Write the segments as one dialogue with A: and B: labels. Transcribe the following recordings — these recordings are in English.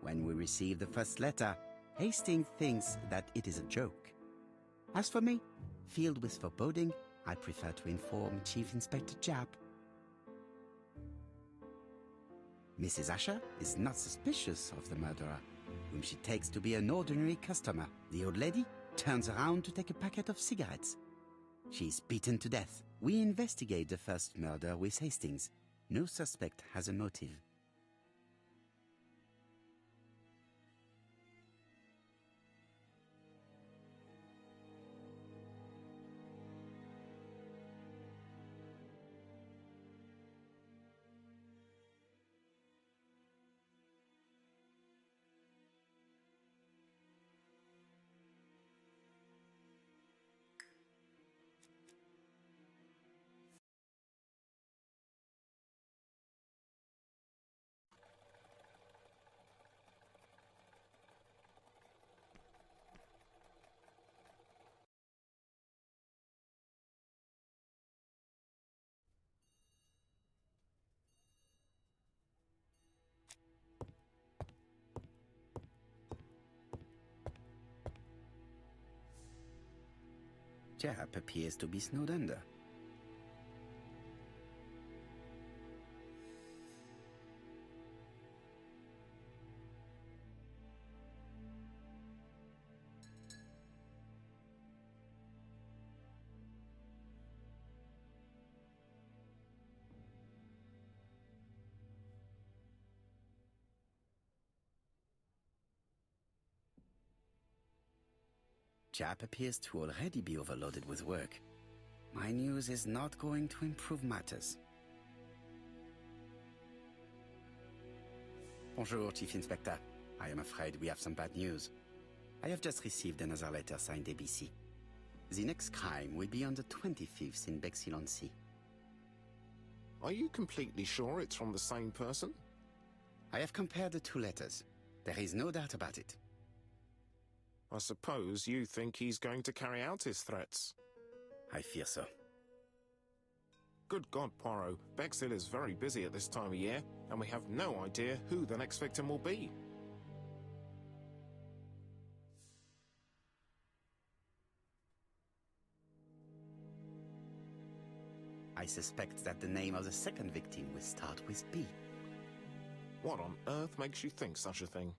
A: When we receive the first letter, Hastings thinks that it is a joke. As for me, filled with foreboding, I prefer to inform Chief Inspector Japp. Mrs. Asher is not suspicious of the murderer, whom she takes to be an ordinary customer. The old lady turns around to take a packet of cigarettes. She is beaten to death. We investigate the first murder with Hastings. No suspect has a motive. Japp appears to be snowed under. Japp appears to already be overloaded with work. My news is not going to improve matters. Bonjour, Chief Inspector. I am afraid we have some bad news. I have just received another letter signed ABC. The next crime will be on the 25th in Bexhill-on-Sea.
B: Are you completely sure it's from the same person?
A: I have compared the two letters. There is no doubt about it.
B: I suppose you think he's going to carry out his threats.
A: I fear so.
B: Good God, Poirot. Bexhill is very busy at this time of year, and we have no idea who the next victim will be.
A: I suspect that the name of the second victim will start with B.
B: What on earth makes you think such a thing?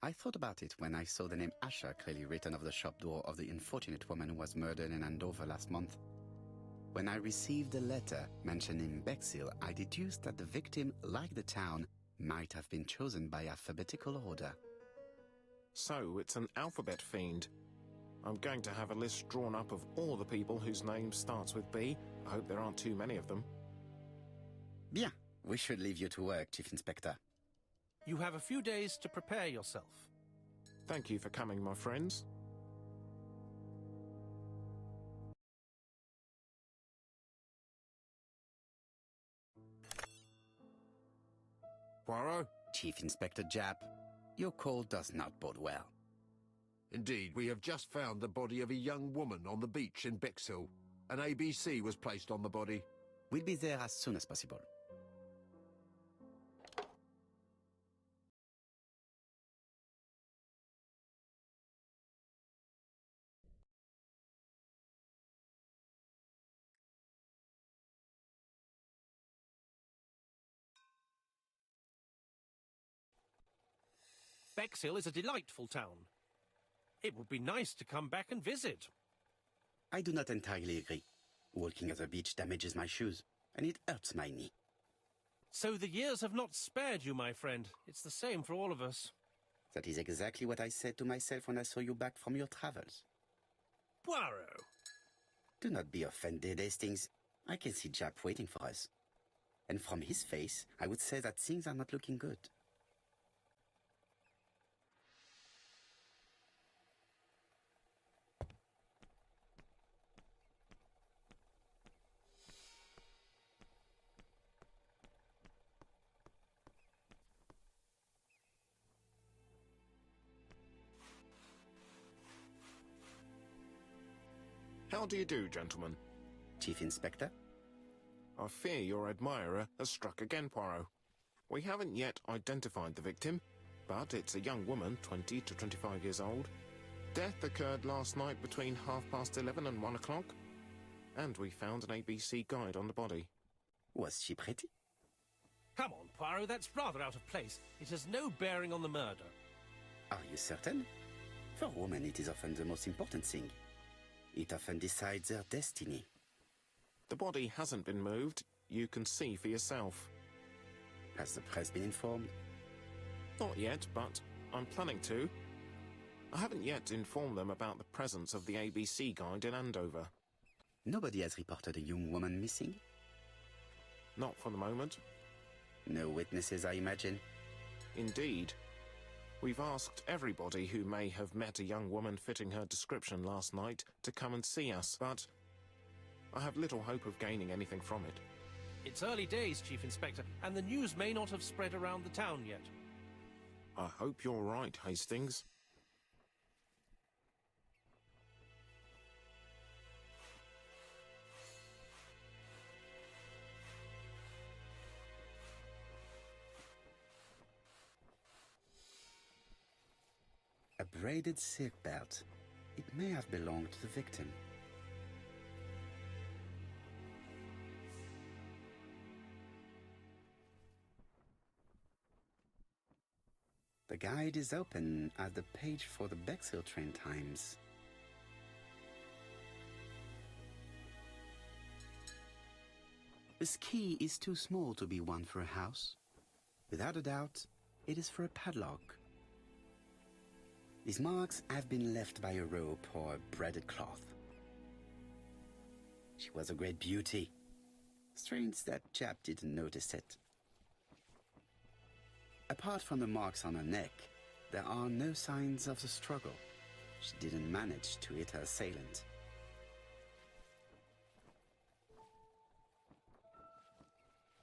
A: I thought about it when I saw the name Asher clearly written over the shop door of the unfortunate woman who was murdered in Andover last month. When I received a letter mentioning Bexhill, I deduced that the victim, like the town, might have been chosen by alphabetical order.
B: So it's an alphabet fiend. I'm going to have a list drawn up of all the people whose name starts with B. I hope there aren't too many of them.
A: Bien. We should leave you to work, Chief Inspector.
C: You have a few days to prepare yourself.
B: Thank you for coming, my friends.
D: Poirot?
A: Chief Inspector Japp, your call does not bode well.
D: Indeed, we have just found the body of a young woman on the beach in Bexhill. An ABC was placed on the body.
A: We'll be there as soon as possible.
C: Bexhill is a delightful town. It would be nice to come back and visit.
A: I do not entirely agree. Walking at the beach damages my shoes, and it hurts my knee.
C: So the years have not spared you, my friend. It's the same for all of us.
A: That is exactly what I said to myself when I saw you back from your travels.
C: Poirot!
A: Do not be offended, Hastings. I can see Japp waiting for us. And from his face, I would say that things are not looking good.
B: How do you do, gentlemen?
A: Chief Inspector?
B: I fear your admirer has struck again, Poirot. We haven't yet identified the victim, But it's a young woman, 20 to 25 years old. Death occurred last night between 11:30 and 1 o'clock. And we found an ABC guide on the body.
A: Was she pretty?
C: Come on, Poirot, that's rather out of place. It has no bearing on the murder.
A: Are you certain? For women, it is often the most important thing. It often decides their destiny.
B: The body hasn't been moved. You can see for yourself.
A: Has the press been informed?
B: Not yet, but I'm planning to. I haven't yet informed them about the presence of the ABC guide in Andover.
A: Nobody has reported a young woman missing?
B: Not for the moment.
A: No witnesses, I imagine.
B: Indeed. We've asked everybody who may have met a young woman fitting her description last night to come and see us, but I have little hope of gaining anything from it.
C: It's early days, Chief Inspector, and the news may not have spread around the town yet.
B: I hope you're right, Hastings.
A: A braided silk belt. It may have belonged to the victim. The guide is open at the page for the Bexhill train times. This key is too small to be one for a house. Without a doubt, it is for a padlock. These marks have been left by a rope or a braided cloth. She was a great beauty. Strange that chap didn't notice it. Apart from the marks on her neck, there are no signs of the struggle. She didn't manage to hit her assailant.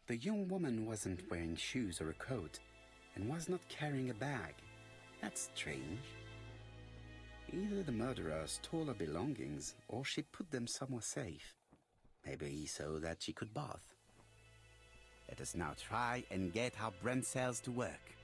A: The young woman wasn't wearing shoes or a coat and was not carrying a bag. That's strange. Either the murderer stole her belongings or she put them somewhere safe. Maybe so that she could bath. Let us now try and get our brain cells to work.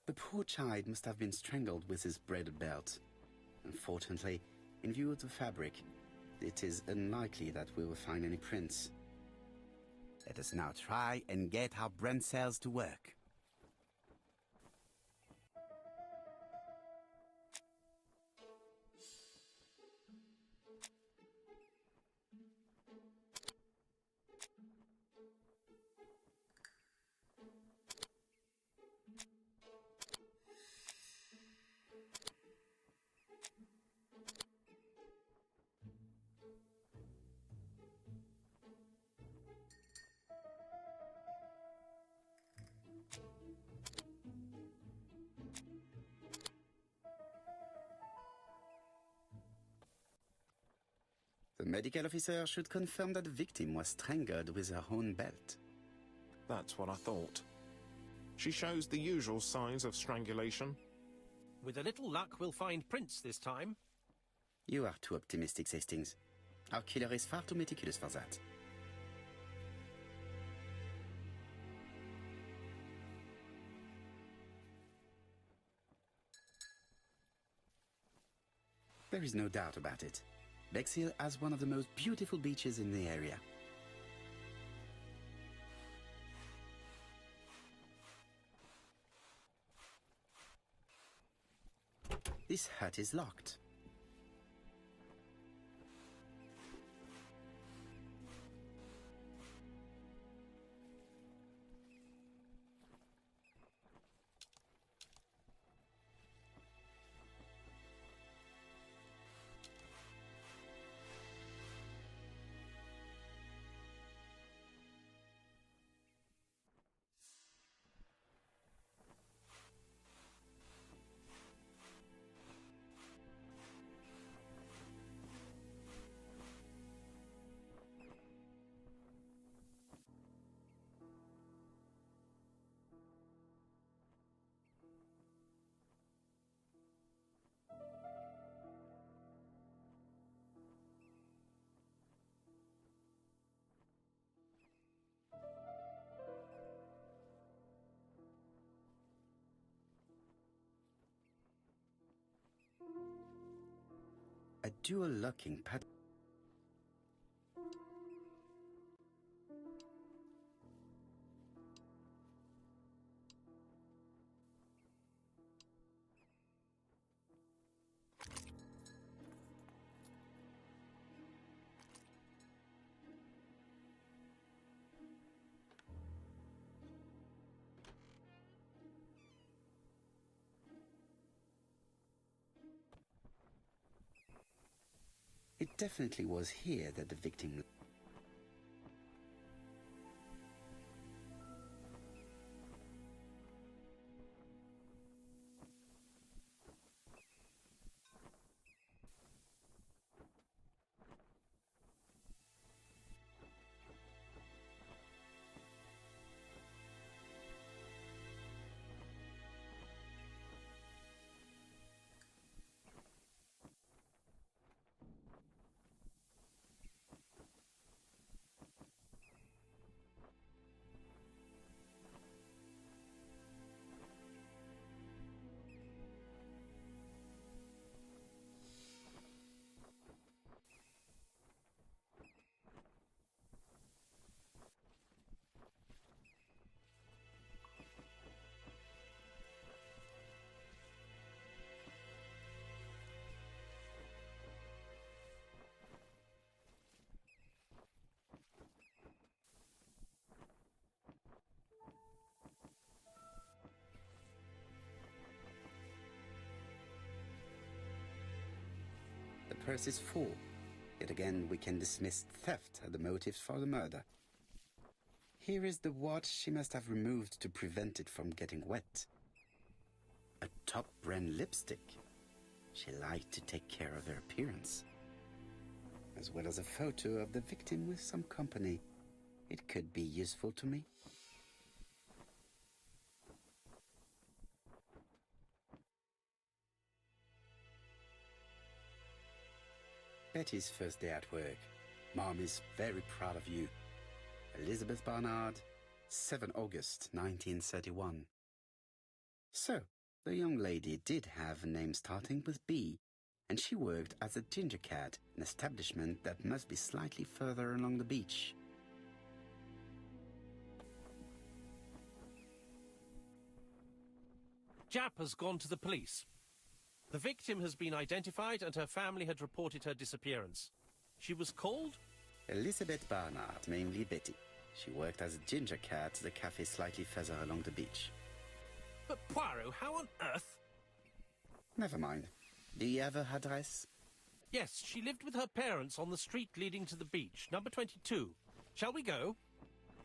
A: The poor child must have been strangled with his braided belt. Unfortunately, in view of the fabric, it is unlikely that we will find any prints. Let us now try and get our brain cells to work. The medical officer should confirm that the victim was strangled with her own belt.
B: That's what I thought. She shows the usual signs of strangulation.
C: With a little luck, we'll find prints this time.
A: You are too optimistic, Hastings. Our killer is far too meticulous for that. There is no doubt about it. Bexhill has one of the most beautiful beaches in the area. This hut is locked. dual locking pad. It definitely was here that the victim... The purse is full. Yet again, we can dismiss theft as the motive for the murder. Here is the watch she must have removed to prevent it from getting wet. A top-brand lipstick. She liked to take care of her appearance. As well as a photo of the victim with some company. It could be useful to me. Betty's first day at work. Mom is very proud of you. Elizabeth Barnard, 7 August 1931. So, the young lady did have a name starting with B, and she worked as a ginger cat, an establishment that must be slightly further along the beach.
C: Jap has gone to the police. The victim has been identified and her family had reported her disappearance. She was called?
A: Elizabeth Barnard, namely Betty. She worked as a ginger cat at the cafe slightly further along the beach.
C: But Poirot, how on earth?
A: Never mind. Do you have her address?
C: Yes, she lived with her parents on the street leading to the beach, number 22. Shall we go?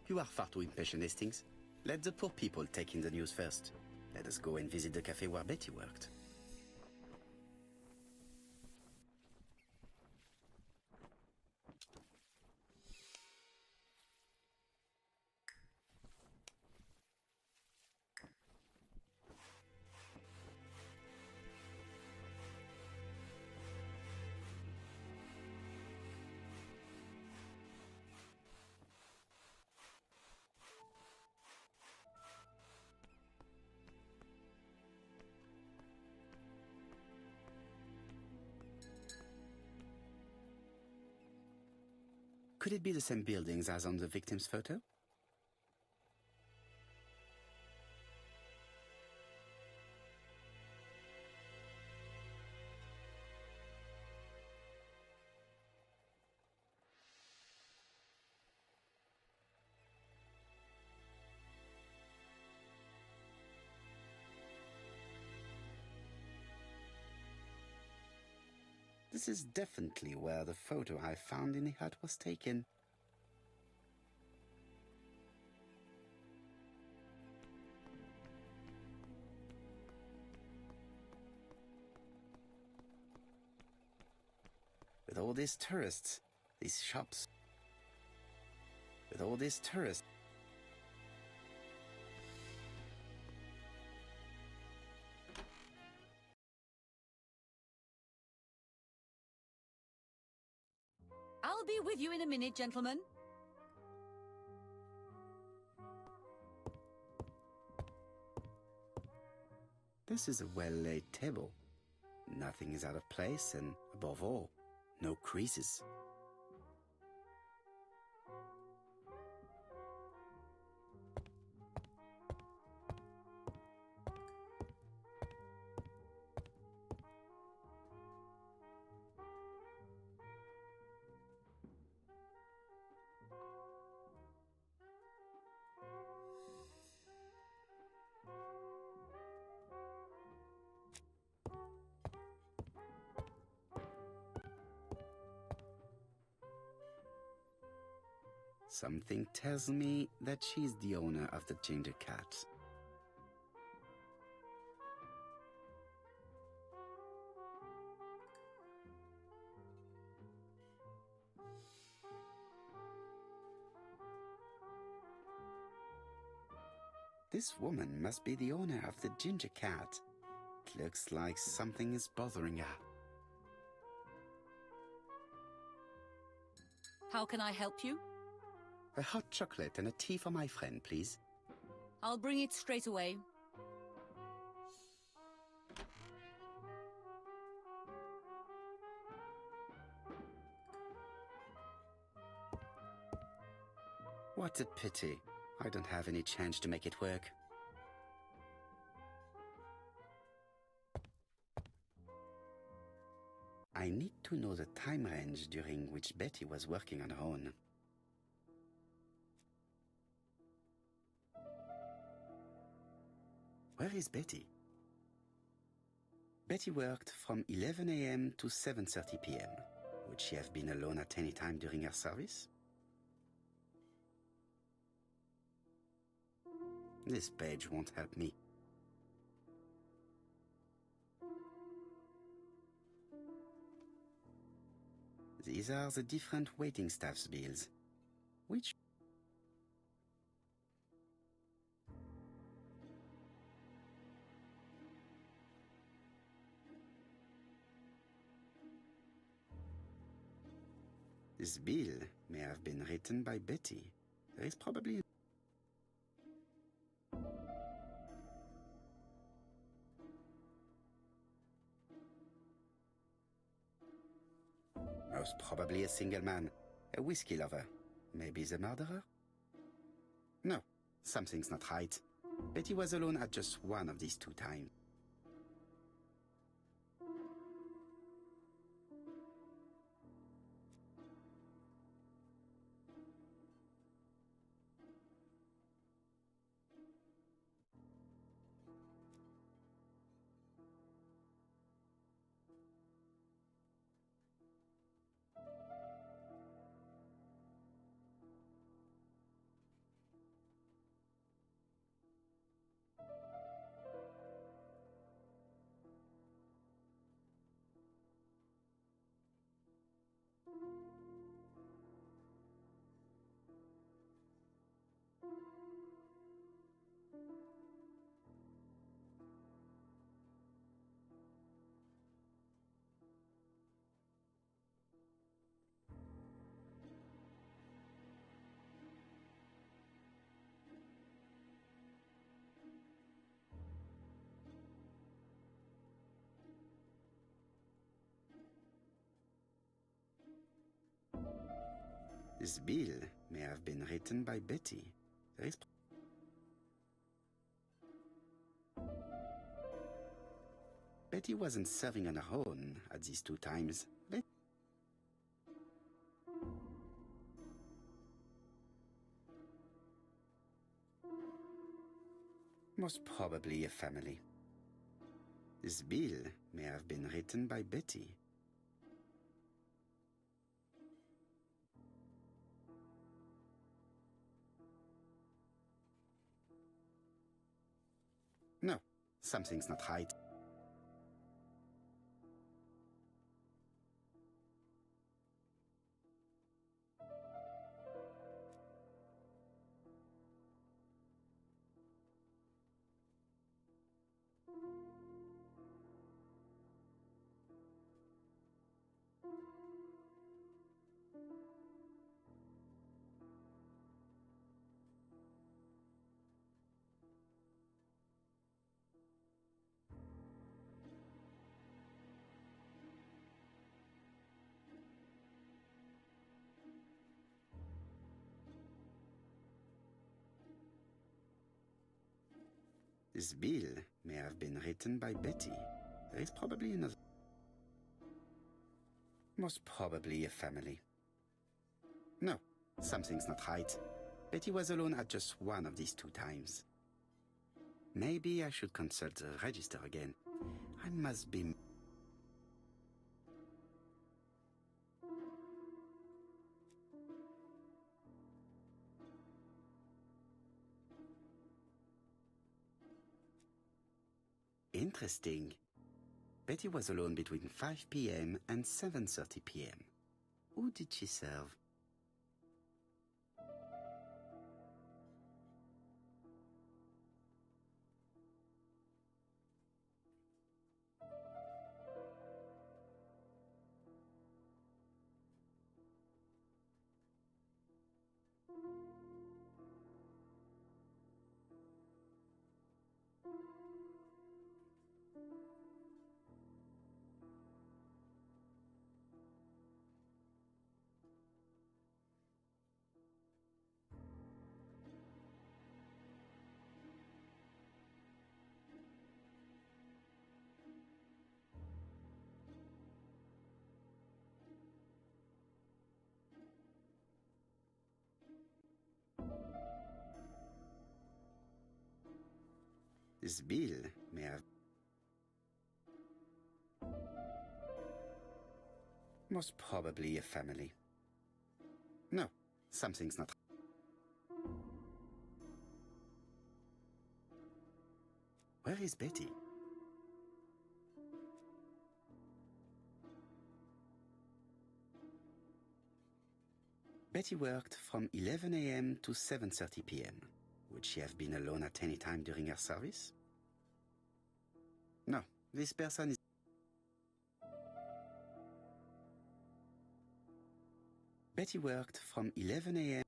A: You are far too impatient, Hastings. Let the poor people take in the news first. Let us go and visit the cafe where Betty worked. Could it be the same buildings as on the victim's photo? This is definitely where the photo I found in the hut was taken. With all these tourists, these shops. With all these tourists.
E: I'll be with you in a minute, gentlemen.
A: This is a well-laid table. Nothing is out of place, and above all, No creases. Something tells me that she's the owner of the ginger cat. This woman must be the owner of the ginger cat. It looks like something is bothering her.
E: How can I help you?
A: A hot chocolate and a tea for my friend, please.
E: I'll bring it straight away.
A: What a pity. I don't have any change to make it work. I need to know the time range during which Betty was working on her own. Where is Betty? Betty worked from 11 a.m. to 7:30 p.m. Would she have been alone at any time during her service? This page won't help me. These are the different waiting staff's bills. Which? This bill may have been written by Betty. There is probably... Most probably a single man, a whiskey lover. Maybe the murderer? No, something's not right. Betty was alone at just one of these two times. This bill may have been written by Betty. There is... Betty wasn't serving on her own at these two times. Most probably a family. This bill may have been written by Betty. No, something's not right. This bill may have been written by Betty. There is probably another... Most probably a family. No, something's not right. Betty was alone at just one of these 2 times. Maybe I should consult the register again. I must be... Interesting. Betty was alone between 5 p.m. and 7:30 p.m. Who did she serve? This bill may have... Most probably a family. No, something's not... Where is Betty? Betty worked from 11 a.m. to 7:30 p.m. Would she have been alone at any time during her service? No, this person is... Betty worked from 11 a.m.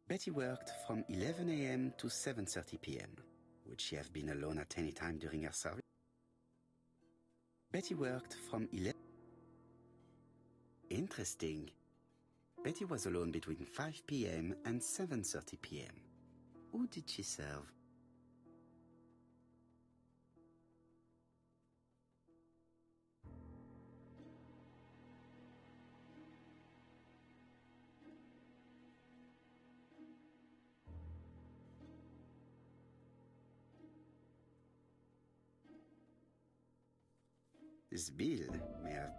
A: Betty worked from 11 a.m. to 7:30 p.m. Would she have been alone at any time during her service? Betty worked from 11... Interesting. Betty was alone between 5 p.m. and 7:30 p.m. Who did she serve? This bill may have...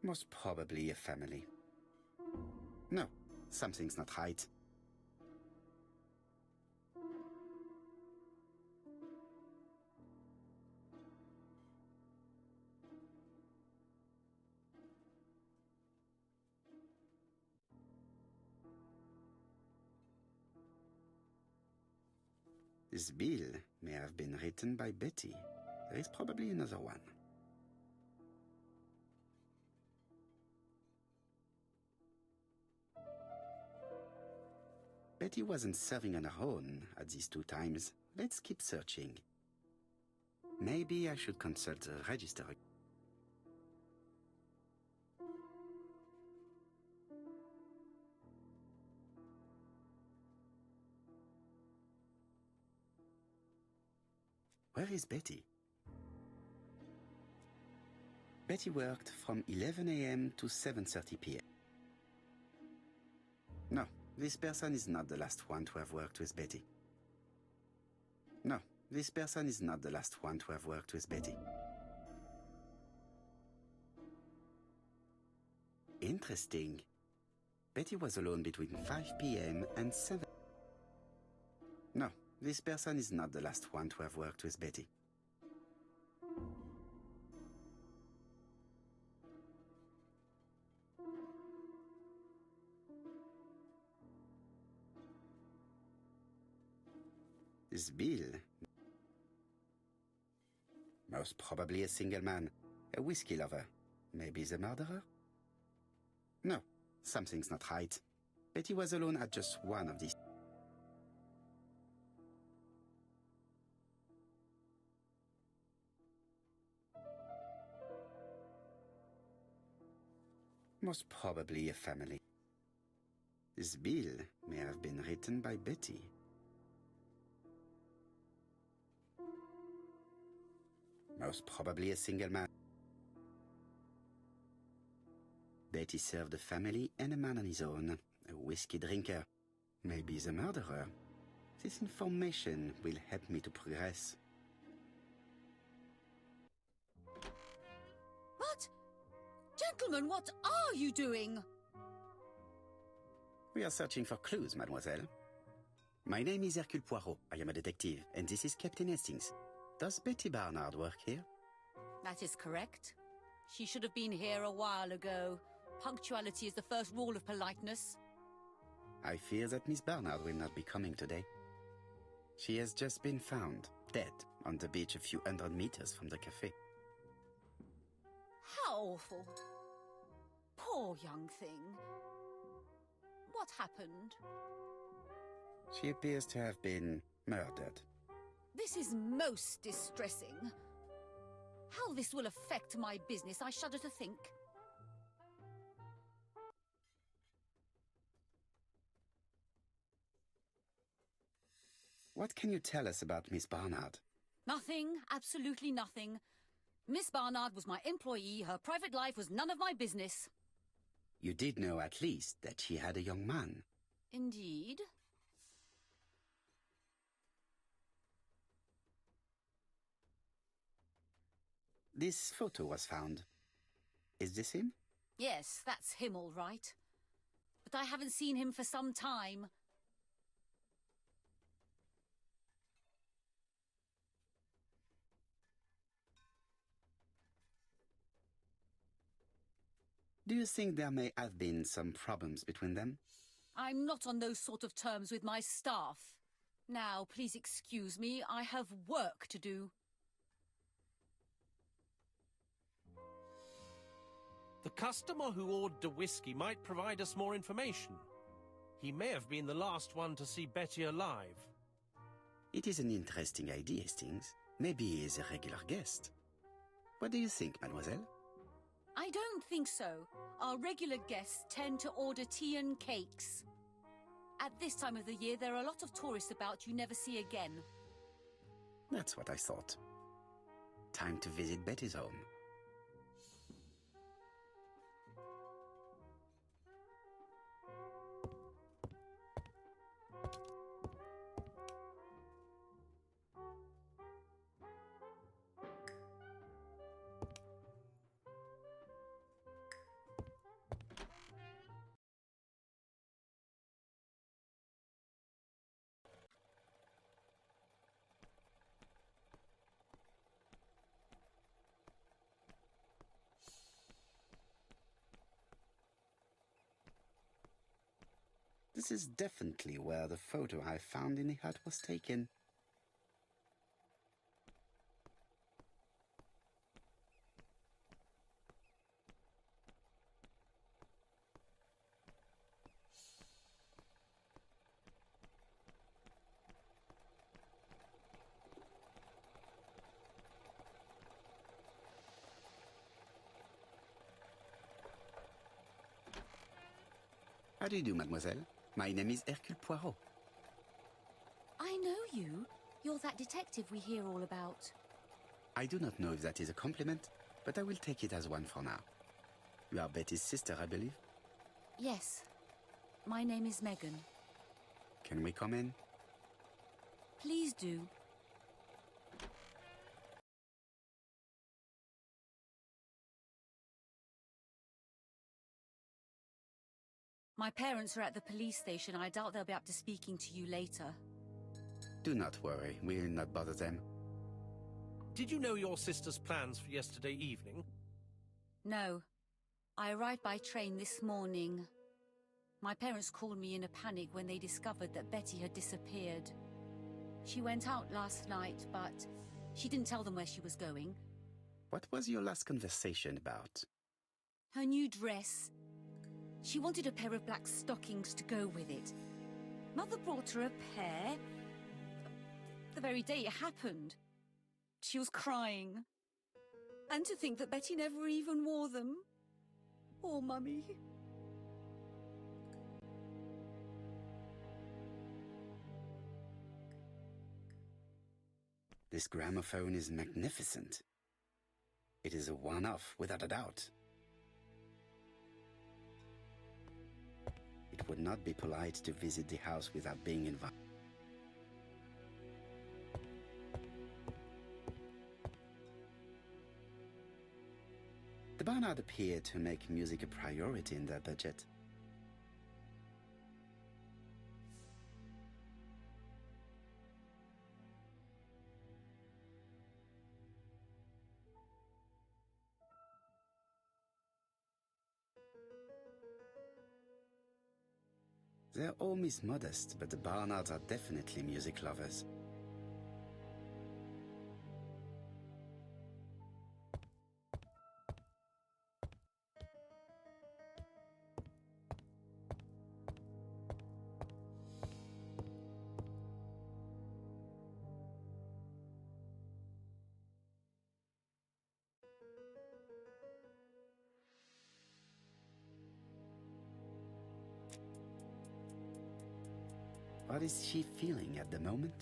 A: Most probably a family. No, something's not right. This bill may have been written by Betty. There is probably another one. Betty wasn't serving on her own at these 2 times. Let's keep searching. Maybe I should consult the register. Where is Betty? Betty worked from 11 a.m. to 7:30 p.m. No, this person is not the last one to have worked with Betty. No, this person is not the last one to have worked with Betty. Interesting. Betty was alone between 5 p.m. and 7. No, this person is not the last one to have worked with Betty. This bill... Most probably a single man, a whiskey lover. Maybe the murderer? No, something's not right. Betty was alone at just one of these. Most probably a family. This bill may have been written by Betty. Most probably a single man. Betty served a family and a man on his own, a whiskey drinker. Maybe the murderer. This information will help me to progress.
E: What? Gentlemen, what are you doing?
A: We are searching for clues, mademoiselle. My name is Hercule Poirot. I am a detective, and this is Captain Hastings. Does Betty Barnard work here?
E: That is correct. She should have been here a while ago. Punctuality is the first rule of politeness.
A: I fear that Miss Barnard will not be coming today. She has just been found, dead, on the beach a few hundred meters from the cafe.
E: How awful. Poor young thing. What happened?
A: She appears to have been murdered.
E: This is most distressing. How this will affect my business, I shudder to think.
A: What can you tell us about Miss Barnard?
E: Nothing, absolutely nothing. Miss Barnard was my employee. Her private life was none of my business.
A: You did know at least that she had a young man.
E: Indeed.
A: This photo was found. Is this him?
E: Yes, that's him all right. But I haven't seen him for some time.
A: Do you think there may have been some problems between them?
E: I'm not on those sort of terms with my staff. Now, please excuse me, I have work to do.
C: The customer who ordered the whiskey might provide us more information. He may have been the last one to see Betty alive.
A: It is an interesting idea, Hastings. Maybe he is a regular guest. What do you think, mademoiselle?
E: I don't think so. Our regular guests tend to order tea and cakes. At this time of the year, there are a lot of tourists about you never see again.
A: That's what I thought. Time to visit Betty's home. This is definitely where the photo I found in the hut was taken. How do you do, mademoiselle? My name is Hercule Poirot.
E: I know you. You're that detective we hear all about.
A: I do not know if that is a compliment, but I will take it as one for now. You are Betty's sister, I believe?
E: Yes. My name is Megan.
A: Can we come in?
E: Please do. My parents are at the police station. I doubt they'll be up to speaking to you later.
A: Do not worry, we will not bother them.
C: Did you know your sister's plans for yesterday evening?
E: No. I arrived by train this morning. My parents called me in a panic when they discovered that Betty had disappeared. She went out last night, but she didn't tell them where she was going.
A: What was your last conversation about?
E: Her new dress. She wanted a pair of black stockings to go with it. Mother brought her a pair. The very day it happened. She was crying. And to think that Betty never even wore them. Oh, Mummy.
A: This gramophone is magnificent. It is a one-off, without a doubt. It would not be polite to visit the house without being invited. The Barnard appeared to make music a priority in their budget. They're all Miss Modest, but the Barnards are definitely music lovers. What is she feeling at the moment?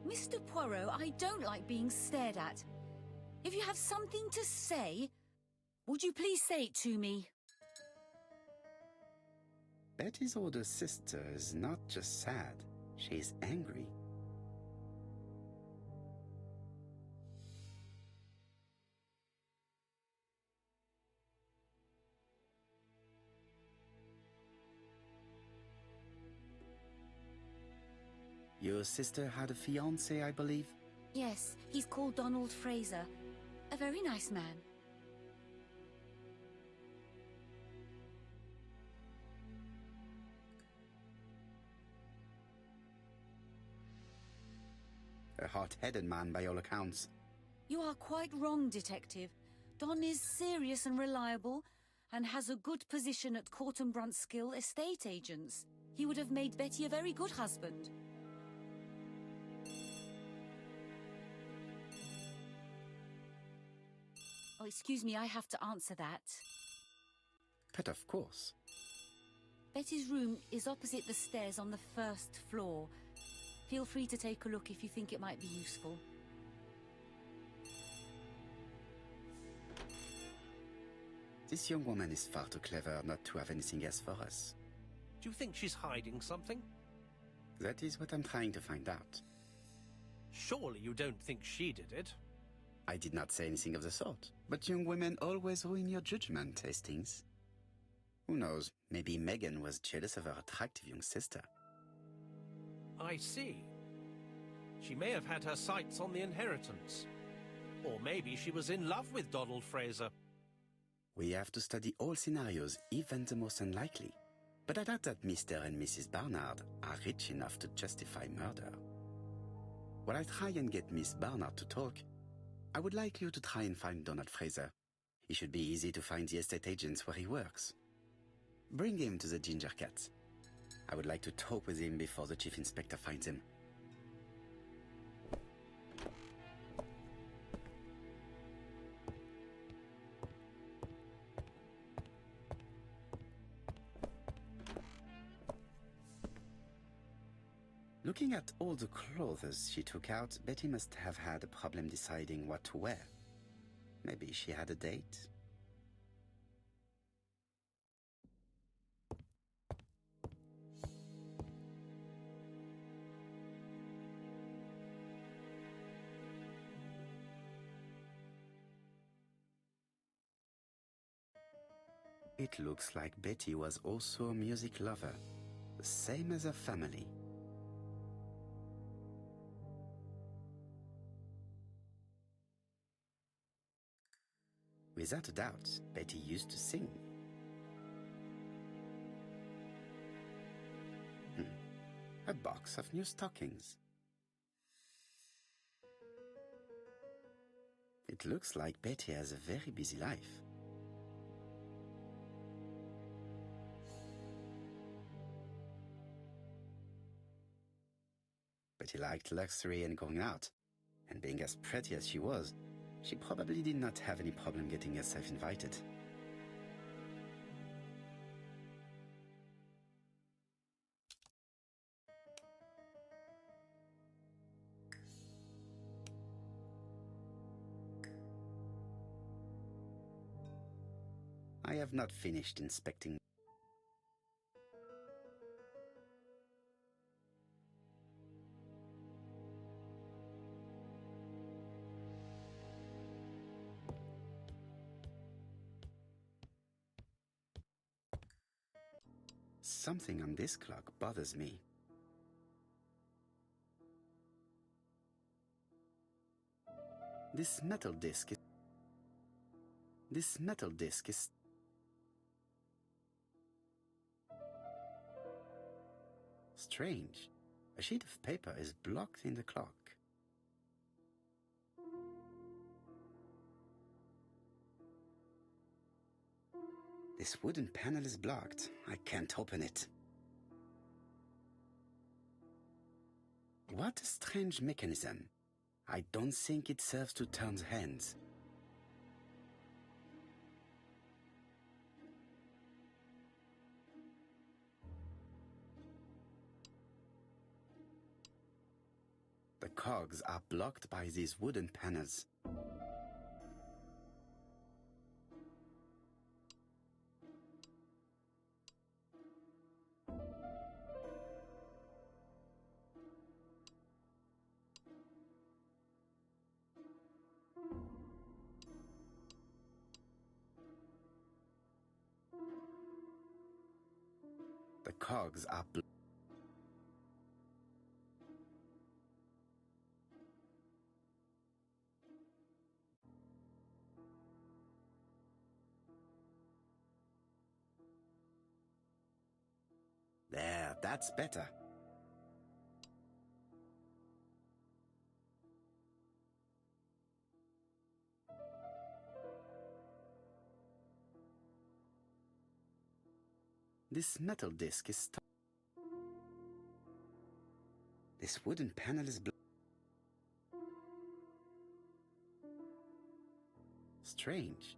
E: Mr. Poirot, I don't like being stared at. If you have something to say, would you please say it to me?
A: Betty's older sister is not just sad, she is angry. Your sister had a fiancé, I believe?
E: Yes, he's called Donald Fraser. A very nice man.
A: A hot-headed man by all accounts.
E: You are quite wrong, Detective. Don is serious and reliable, and has a good position at Court and Brunskill estate agents. He would have made Betty a very good husband. Oh, excuse me, I have to answer that.
A: But of course.
E: Betty's room is opposite the stairs on the first floor. Feel free to take a look if you think it might be useful.
A: This young woman is far too clever not to have anything else for us.
C: Do you think she's hiding something?
A: That is what I'm trying to find out.
C: Surely you don't think she did it?
A: I did not say anything of the sort. But young women always ruin your judgment, Hastings. Who knows, maybe Megan was jealous of her attractive young sister.
C: I see. She may have had her sights on the inheritance. Or maybe she was in love with Donald Fraser.
A: We have to study all scenarios, even the most unlikely. But I doubt that Mr. and Mrs. Barnard are rich enough to justify murder. While I try and get Miss Barnard to talk, I would like you to try and find Donald Fraser. It should be easy to find the estate agents where he works. Bring him to the Ginger Cat. I would like to talk with him before the Chief Inspector finds him. Looking at all the clothes she took out, Betty must have had a problem deciding what to wear. Maybe she had a date? It looks like Betty was also a music lover, the same as her family. Without a doubt, Betty used to sing. A box of new stockings. It looks like Betty has a very busy life. Betty liked luxury and going out, and being as pretty as she was, she probably did not have any problem getting herself invited. I have not finished inspecting. Something on this clock bothers me. This metal disc is strange. A sheet of paper is blocked in the clock. This wooden panel is blocked. I can't open it. What a strange mechanism. I don't think it serves to turn the hands. The cogs are blocked by these wooden panels. The cogs are blocked. There, that's better. This metal disc is stuck. This wooden panel is strange.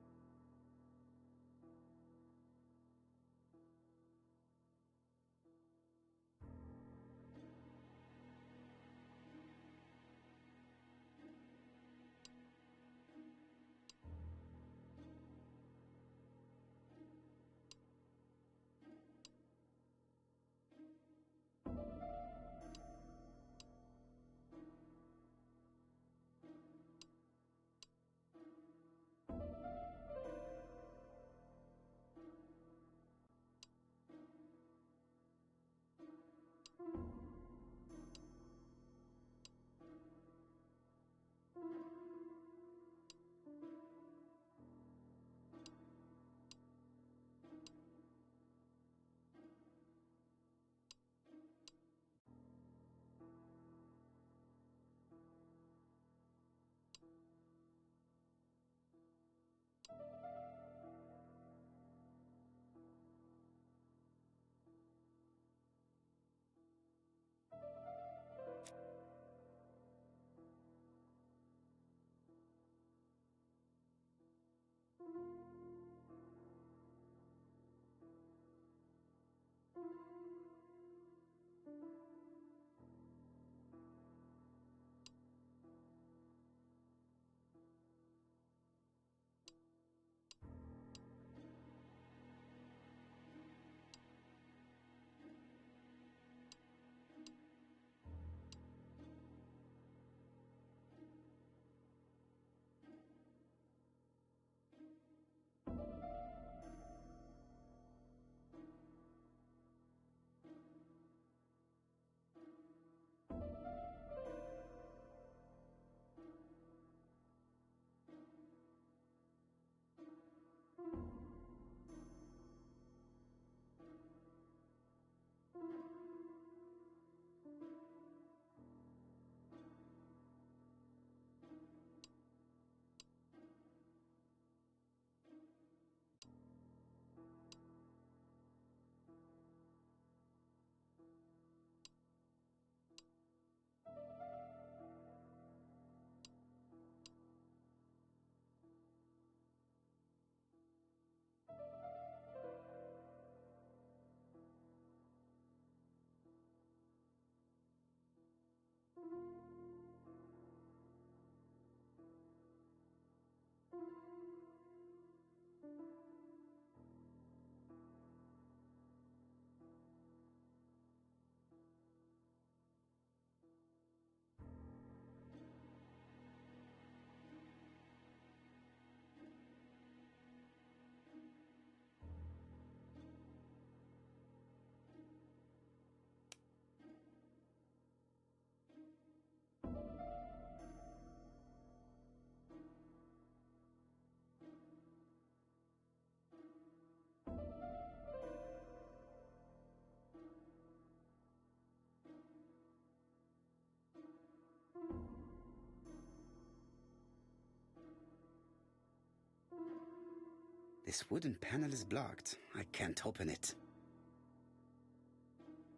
A: This wooden panel is blocked. I can't open it.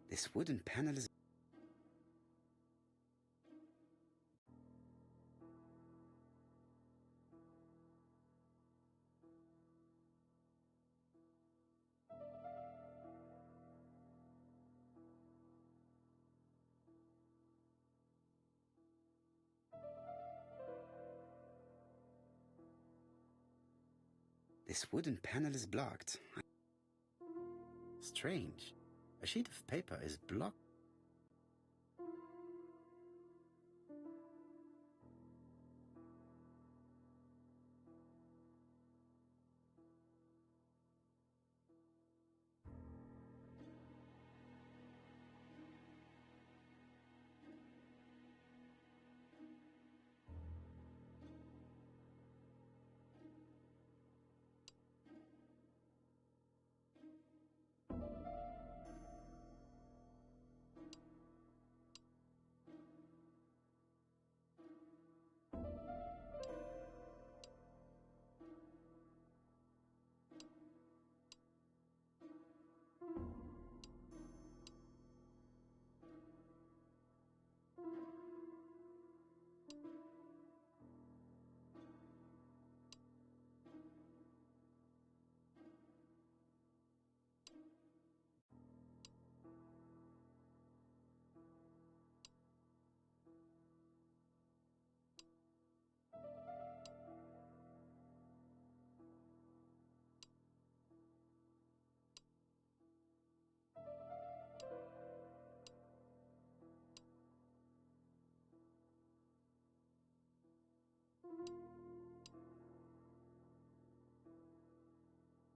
A: This wooden panel is... This wooden panel is blocked. Strange. A sheet of paper is blocked.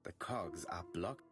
A: The cogs are blocked.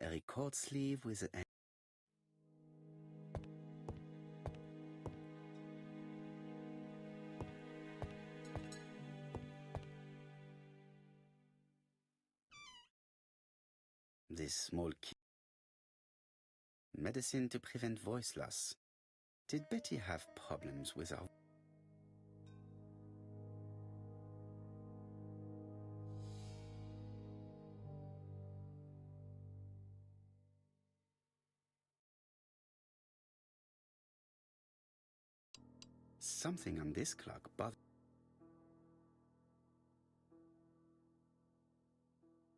A: A record sleeve with a... This small key. Medicine to prevent voice loss. Did Betty have problems with her? Something on this clock bothers...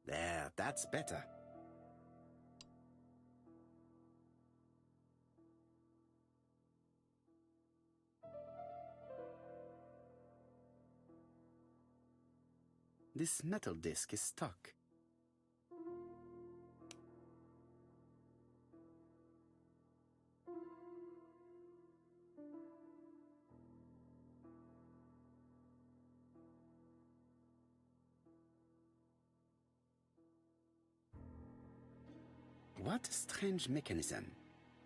A: There, that's better. This metal disc is stuck. What a strange mechanism.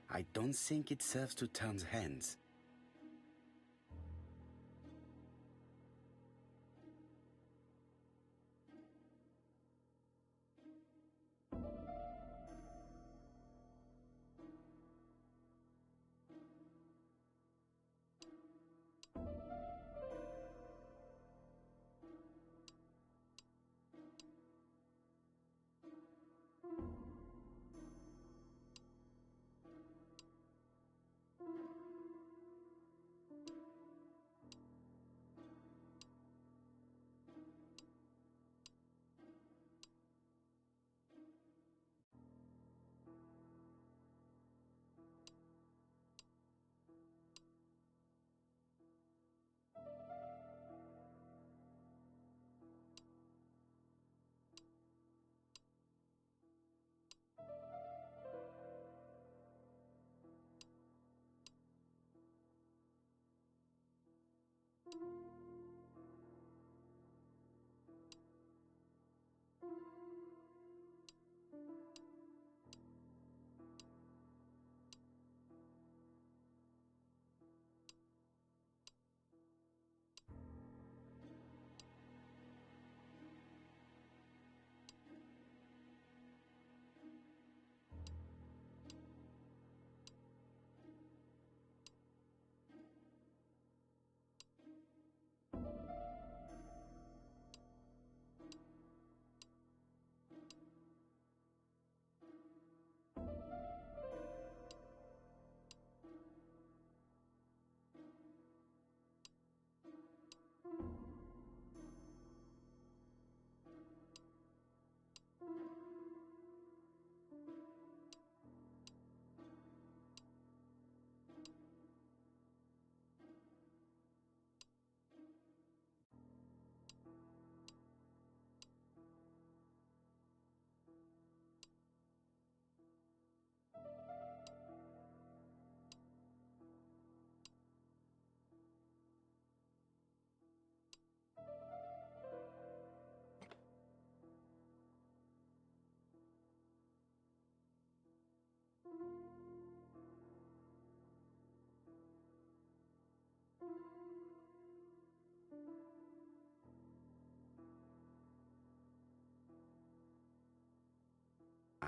A: I don't think it serves to turn hands.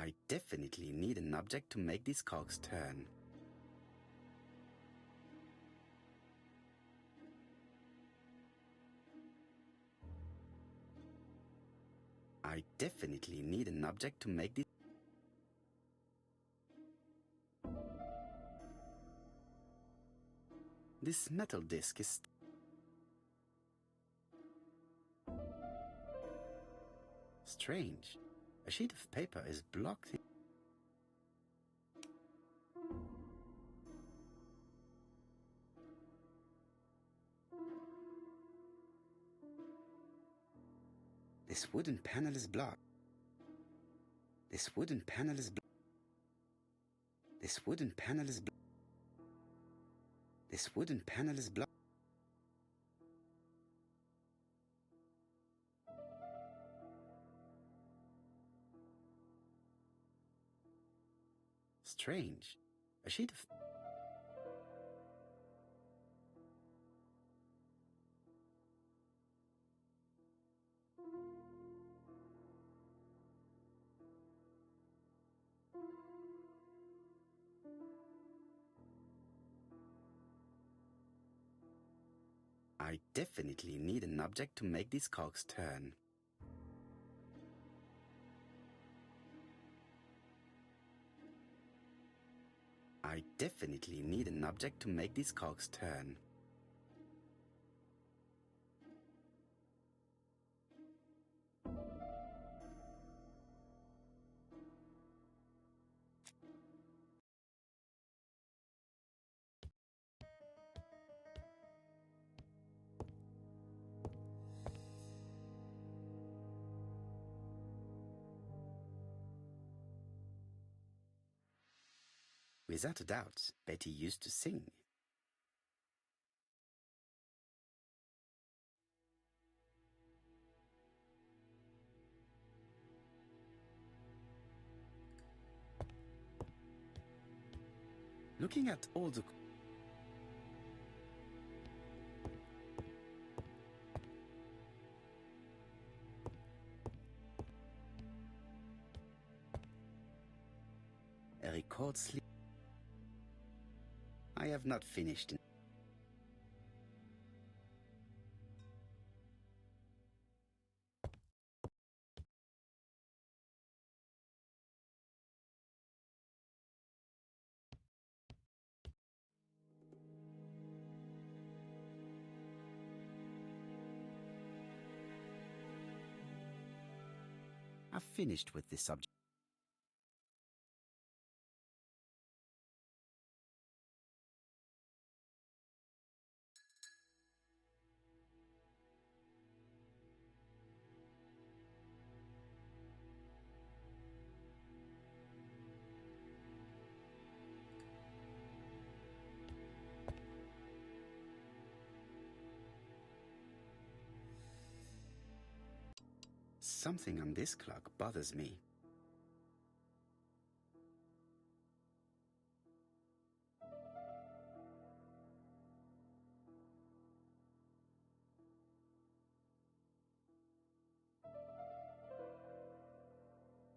A: I definitely need an object to make these cogs turn. I definitely need an object to make this. This metal disc is. Strange. A sheet of paper is blocked. This wooden panel is blocked. This wooden panel is blocked. This wooden panel is blocked. This wooden panel is blocked. Strange. A sheet of. I definitely need an object to make these cogs turn. I definitely need an object to make these cogs turn. Without a doubt, Betty used to sing. Looking at all the a record sleep. I have not finished. I've finished with this subject. Something on this clock bothers me.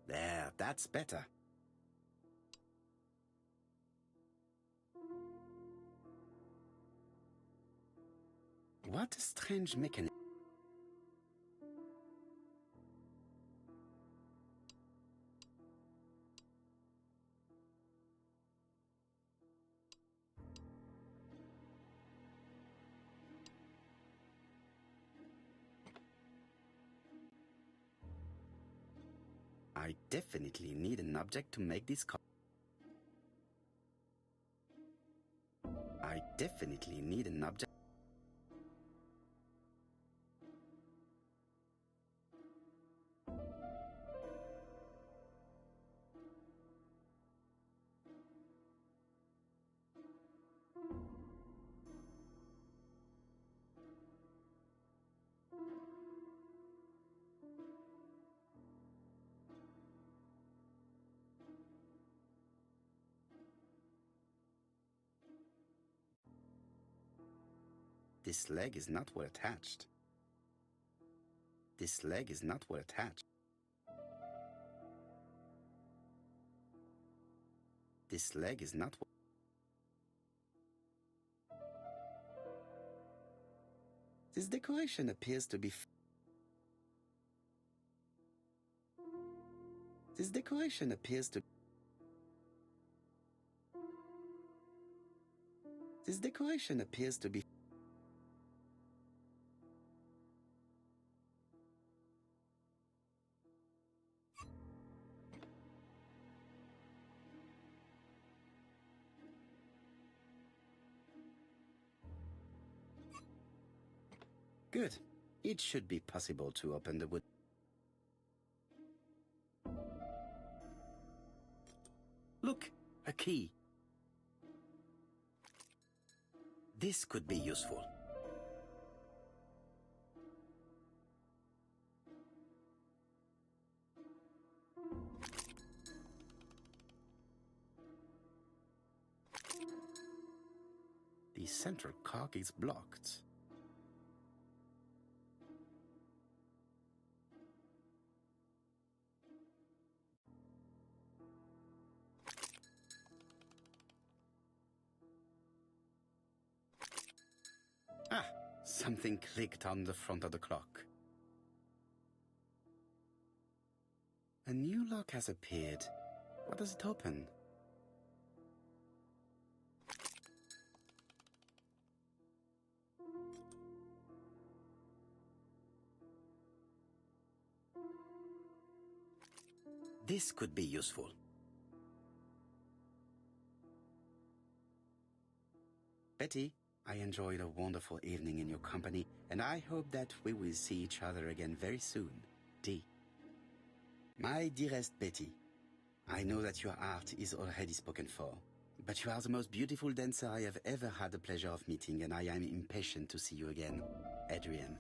A: There, that's better. What a strange mechanism. I definitely need an object to make this call. I definitely need an object. This leg is not well attached. This leg is not well attached. This leg is not... This decoration appears to be... This decoration appears to... This decoration appears to be... Good. It should be possible to open the wood. Look, a key. This could be useful. The central cock is blocked. Ah, something clicked on the front of the clock. A new lock has appeared. What does it open? This could be useful. Betty, I enjoyed a wonderful evening in your company, and I hope that we will see each other again very soon. D. My dearest Betty, I know that your art is already spoken for, but you are the most beautiful dancer I have ever had the pleasure of meeting, and I am impatient to see you again. Adrian.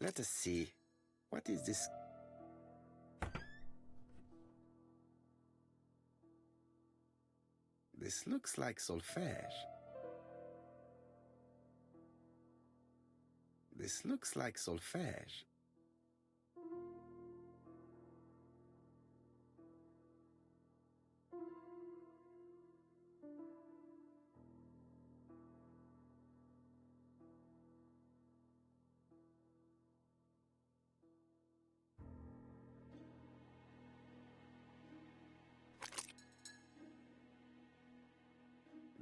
A: Let us see. What is this? This looks like solfège. This looks like solfège.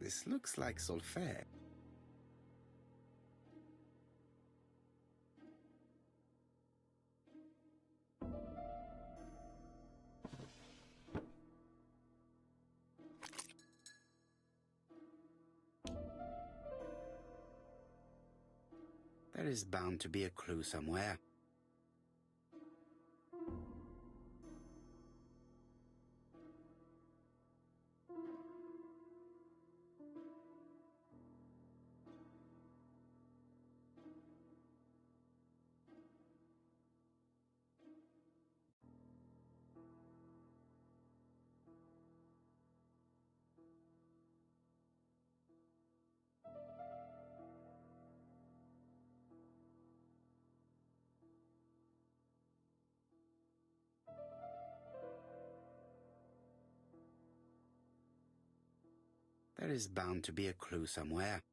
A: This looks like solfège. There is bound to be a clue somewhere. There is bound to be a clue somewhere.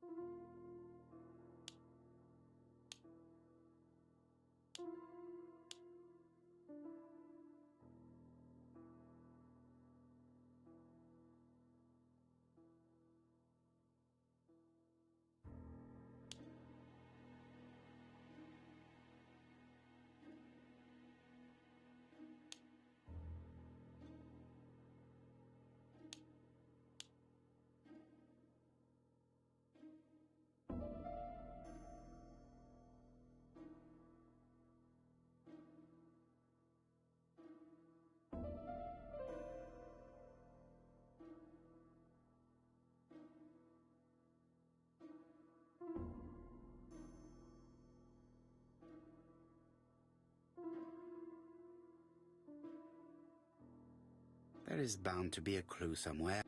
A: There is bound to be a clue somewhere.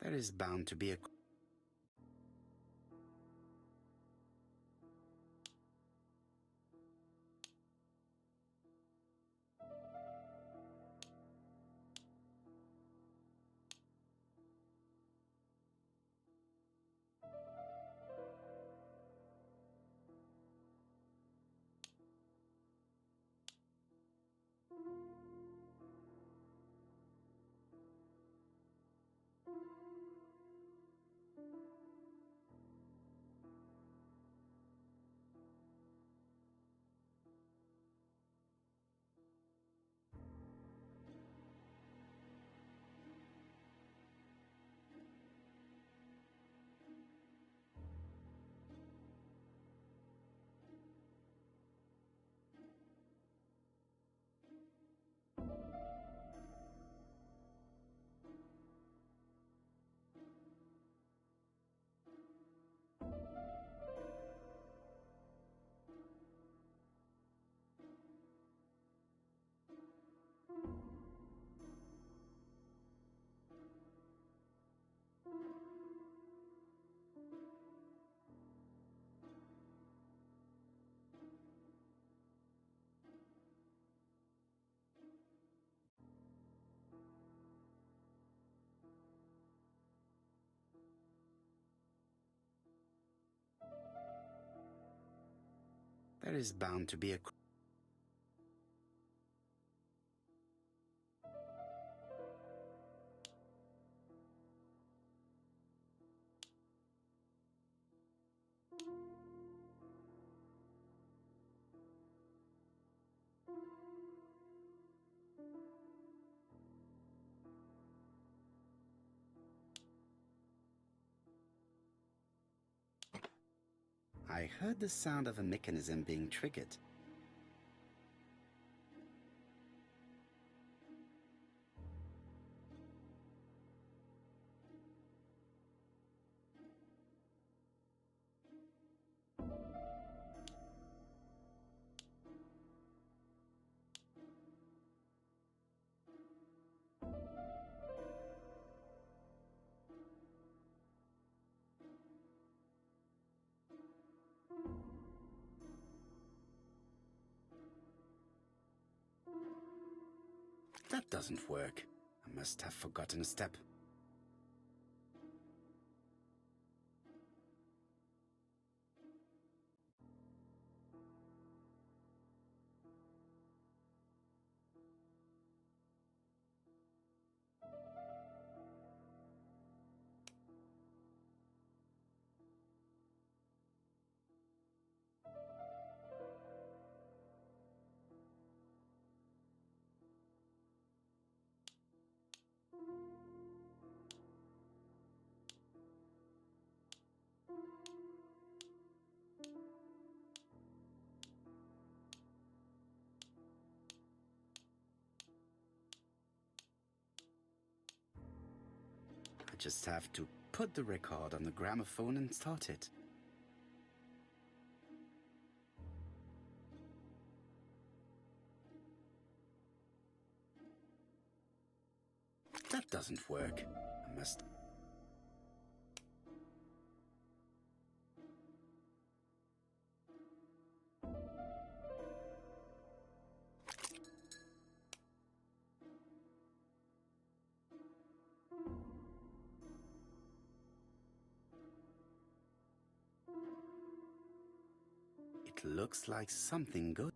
A: There is bound to be a... There is bound to be a... I heard the sound of a mechanism being triggered. That doesn't work. I must have forgotten a step. I just have to put the record on the gramophone and start it. That doesn't work. I must... It looks like something good.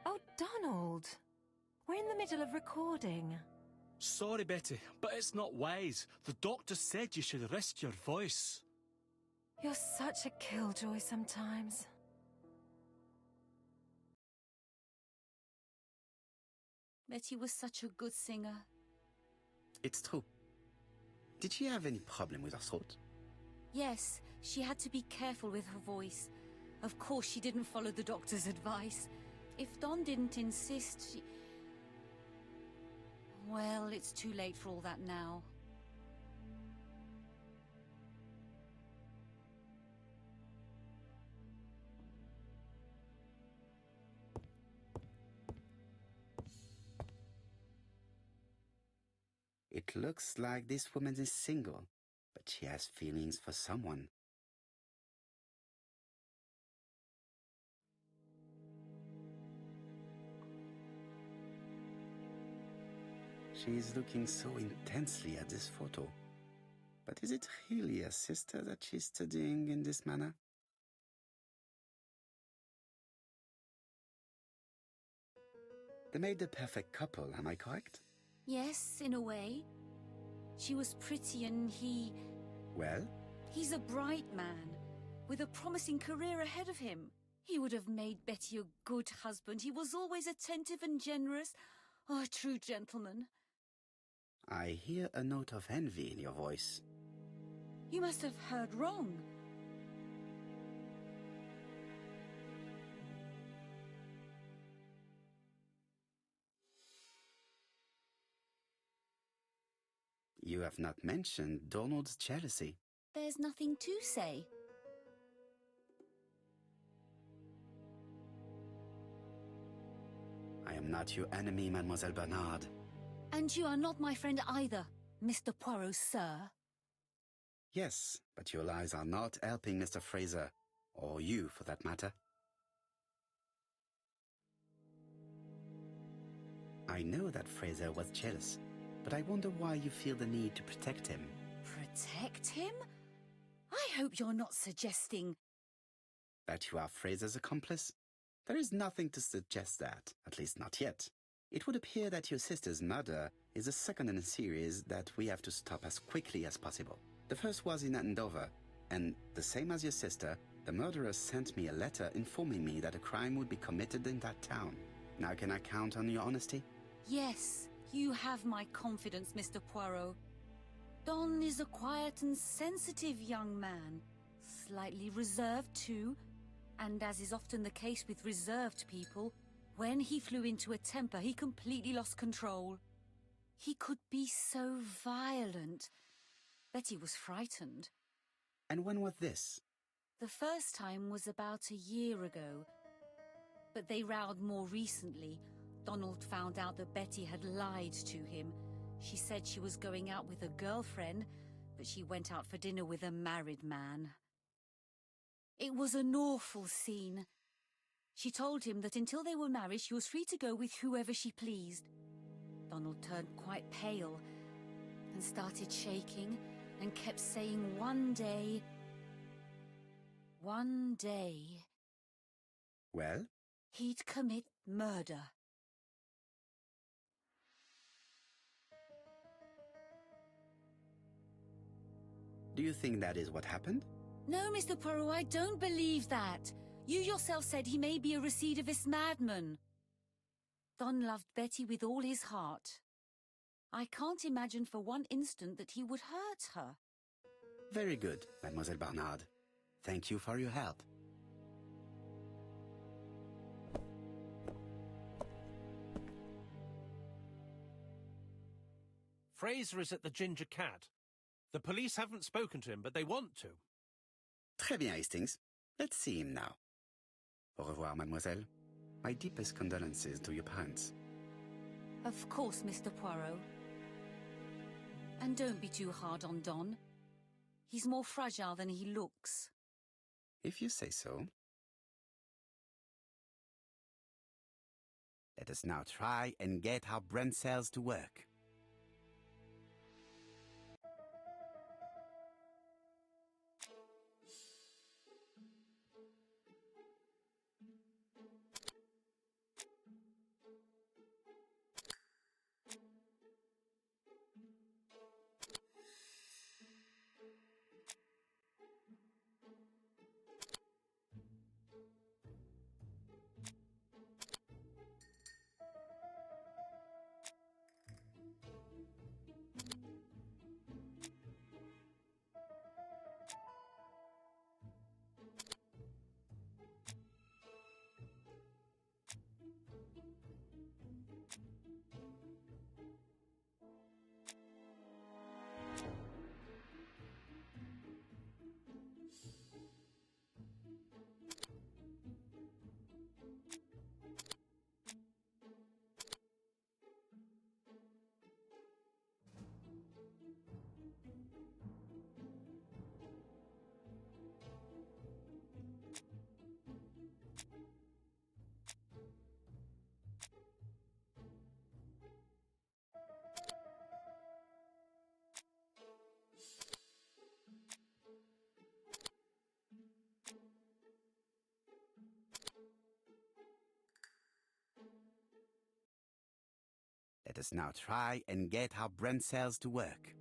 F: Oh, Donald! We're in the middle of recording.
G: Sorry, Betty, but it's not wise. The doctor said you should rest your voice.
F: You're such a killjoy sometimes.
E: Betty was such a good singer.
A: It's true. Did she have any problem with her throat?
E: Yes, she had to be careful with her voice. Of course, she didn't follow the doctor's advice. If Don didn't insist, she... Well, it's too late for all that now.
A: It looks like this woman is single, but she has feelings for someone. She is looking so intensely at this photo. But is it really a sister that she's studying in this manner? They made the perfect couple, am I correct?
E: Yes, in a way. She was pretty and he...
A: Well?
E: He's a bright man, with a promising career ahead of him. He would have made Betty a good husband. He was always attentive and generous. Oh, a true gentleman.
A: I hear a note of envy in your voice.
E: You must have heard wrong.
A: You have not mentioned Donald's jealousy.
E: There's nothing to say.
A: I am not your enemy, Mademoiselle Bernard.
E: And you are not my friend either, Mr. Poirot, sir.
A: Yes, but your lies are not helping Mr. Fraser, or you for that matter. I know that Fraser was jealous, but I wonder why you feel the need to protect him.
E: Protect him? I hope you're not suggesting...
A: That you are Fraser's accomplice? There is nothing to suggest that, at least not yet. It would appear that your sister's murder is the second in a series that we have to stop as quickly as possible. The first was in Andover, and the same as your sister, the murderer sent me a letter informing me that a crime would be committed in that town. Now can I count on your honesty?
E: Yes, you have my confidence, Mr. Poirot. Don is a quiet and sensitive young man, slightly reserved too, and as is often the case with reserved people, when he flew into a temper, he completely lost control. He could be so violent. Betty was frightened.
A: And when was this?
E: The first time was about a year ago, but they rowed more recently. Donald found out that Betty had lied to him. She said she was going out with a girlfriend, but she went out for dinner with a married man. It was an awful scene. She told him that until they were married, she was free to go with whoever she pleased. Donald turned quite pale and started shaking and kept saying one day...
A: Well?
E: He'd commit murder.
A: Do you think that is what happened?
E: No, Mr. Poirot, I don't believe that. You yourself said he may be a recidivist madman. Don loved Betty with all his heart. I can't imagine for one instant that he would hurt her.
A: Very good, Mademoiselle Bernard. Thank you for your help.
C: Fraser is at the Ginger Cat. The police haven't spoken to him, but they want to.
A: Très bien, Hastings. Let's see him now. Au revoir, mademoiselle. My deepest condolences to your parents.
E: Of course, Mr. Poirot. And don't be too hard on Don. He's more fragile than he looks.
A: If you say so. Let us now try and get our brain cells to work. Let us now try and get our brain cells to work.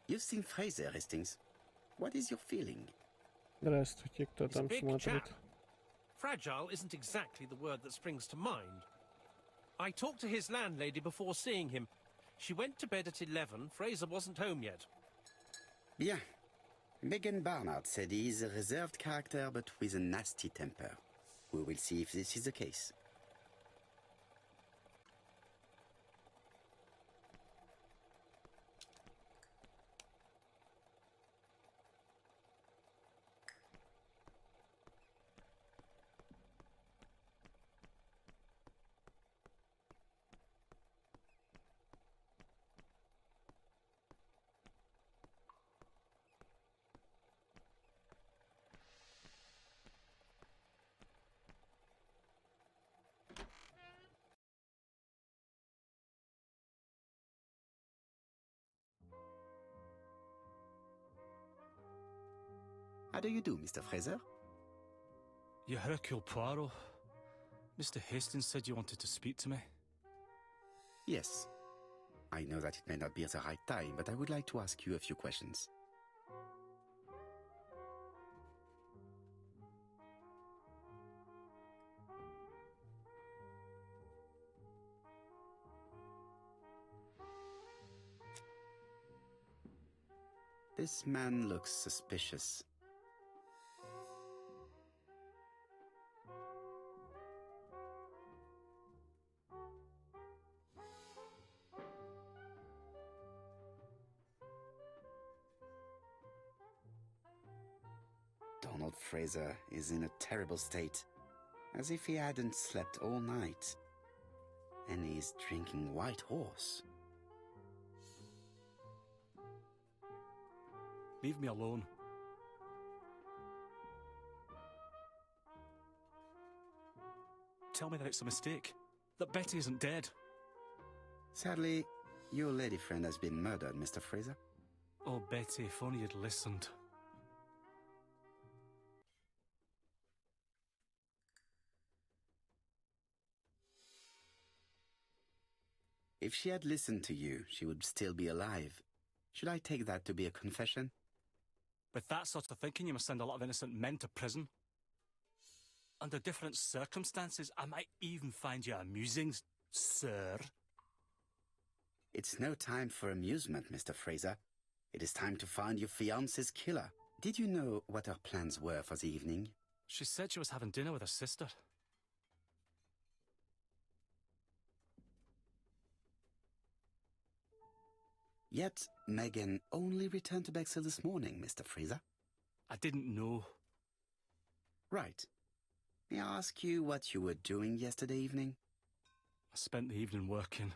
A: You've seen Fraser, Hastings. What is your feeling?
H: Здравствуйте, кто
C: He's a
H: там
C: big
H: смотрит?
C: chap. Fragile isn't exactly the word that springs to mind. I talked to his landlady before seeing him. She went to bed at 11. Fraser wasn't home yet.
A: Bien. Megan Barnard said he is a reserved character but with a nasty temper. We will see if this is the case. How do you do, Mr. Fraser?
G: You're Hercule Poirot. Mr. Hastings said you wanted to speak to me.
A: Yes. I know that it may not be the right time, but I would like to ask you a few questions. This man looks suspicious. Donald Fraser is in a terrible state, as if he hadn't slept all night. And he's drinking White Horse.
G: Leave me alone. Tell me that it's a mistake. That Betty isn't dead.
A: Sadly, your lady friend has been murdered, Mr. Fraser.
G: Oh, Betty, if only you'd listened.
A: If she had listened to you, she would still be alive. Should I take that to be a confession?
G: With that sort of thinking, you must send a lot of innocent men to prison. Under different circumstances, I might even find you amusing, sir.
A: It's no time for amusement, Mr. Fraser. It is time to find your fiance's killer. Did you know what her plans were for the evening?
G: She said she was having dinner with her sister.
A: Yet, Megan only returned to Bexhill this morning, Mr. Fraser.
G: I didn't know.
A: Right. May I ask you what you were doing yesterday evening?
G: I spent the evening working.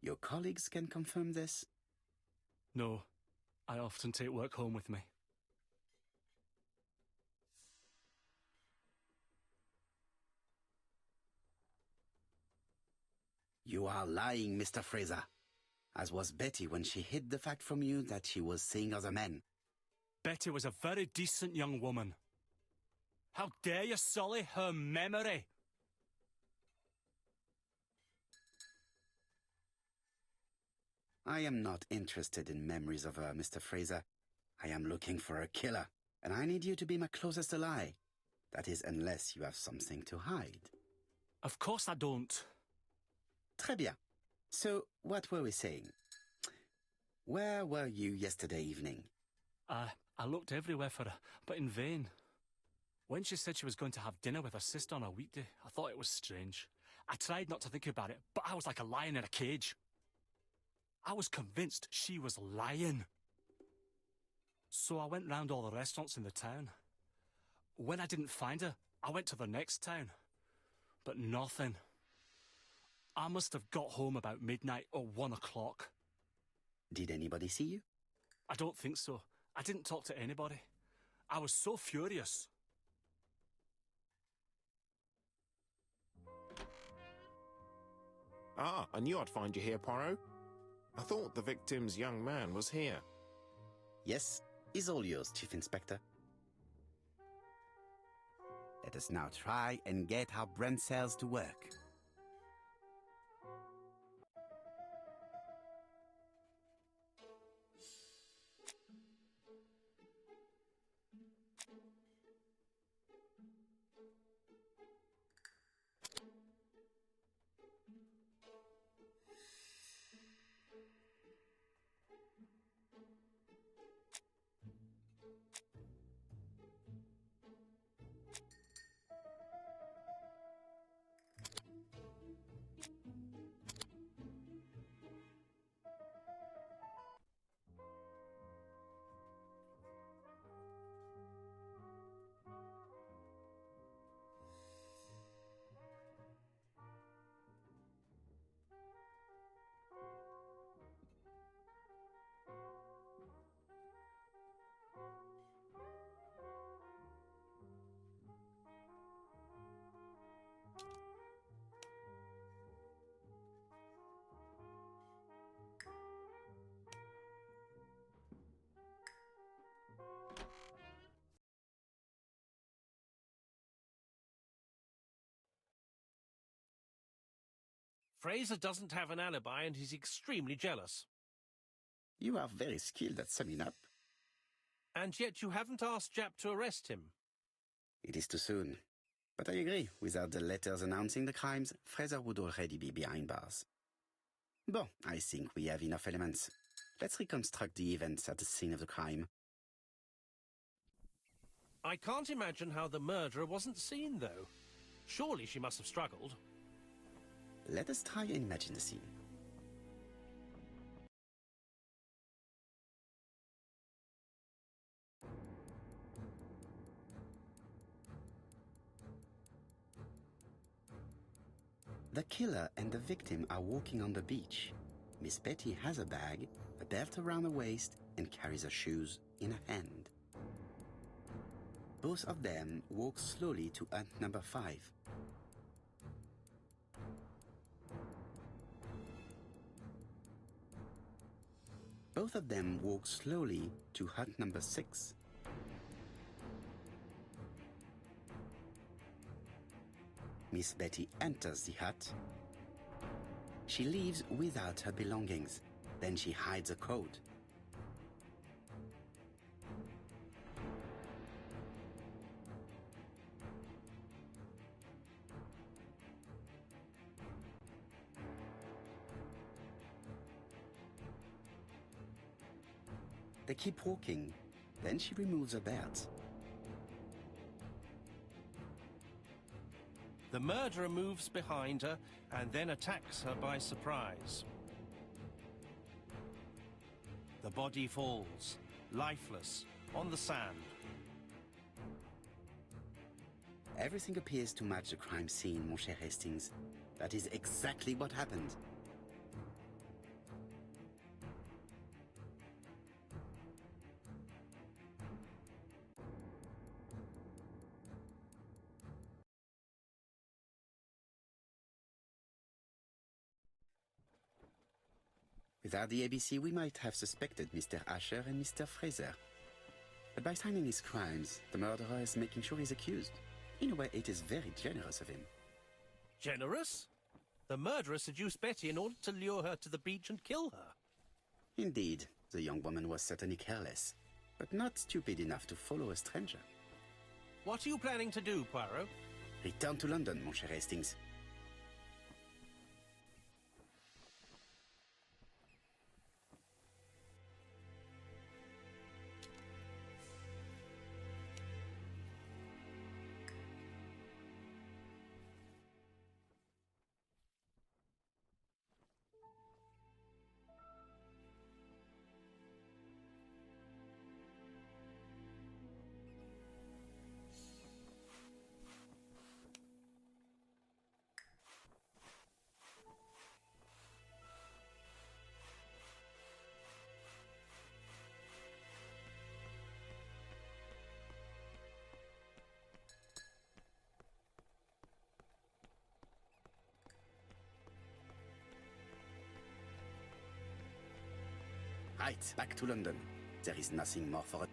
A: Your colleagues can confirm this?
G: No, I often take work home with me.
A: You are lying, Mr. Fraser. As was Betty when she hid the fact from you that she was seeing other men.
G: Betty was a very decent young woman. How dare you sully her memory?
A: I am not interested in memories of her, Mr. Fraser. I am looking for a killer, and I need you to be my closest ally. That is, unless you have something to hide.
G: Of course I don't.
A: Très bien. So, what were we saying? Where were you yesterday evening?
G: I looked everywhere for her, but in vain. When she said she was going to have dinner with her sister on a weekday, I thought it was strange. I tried not to think about it, but I was like a lion in a cage. I was convinced she was lying. So I went round all the restaurants in the town. When I didn't find her, I went to the next town. But nothing. I must have got home about midnight or 1 o'clock.
A: Did anybody see you?
G: I don't think so. I didn't talk to anybody. I was so furious.
B: Ah, I knew I'd find you here, Poirot. I thought the victim's young man was here.
A: Yes, he's all yours, Chief Inspector. Let us now try and get our brain cells to work.
C: Fraser doesn't have an alibi and he's extremely jealous.
A: You are very skilled at summing up.
C: And yet you haven't asked Jap to arrest him.
A: It is too soon. But I agree, without the letters announcing the crimes, Fraser would already be behind bars. Bon, I think we have enough elements. Let's reconstruct the events at the scene of the crime.
C: I can't imagine how the murderer wasn't seen, though. Surely she must have struggled.
A: Let us try and imagine the scene. The killer and the victim are walking on the beach. Miss Betty has a bag, a belt around her waist, and carries her shoes in her hand. Both of them walk slowly to hut number 5. Both of them walk slowly to hut number 6. Miss Betty enters the hut. She leaves without her belongings. Then she hides a coat. They keep walking. Then she removes her belt.
C: The murderer moves behind her and then attacks her by surprise. The body falls, lifeless, on the sand.
A: Everything appears to match the crime scene, mon cher Hastings. That is exactly what happened. Without the ABC, we might have suspected Mr. Asher and Mr. Fraser. But by signing his crimes, the murderer is making sure he's accused. In a way, it is very generous of him.
C: Generous? The murderer seduced Betty in order to lure her to the beach and kill her.
A: Indeed, the young woman was certainly careless, but not stupid enough to follow a stranger.
C: What are you planning to do, Poirot?
A: Return to London, mon cher Hastings. Right, back to London. There is nothing more for it.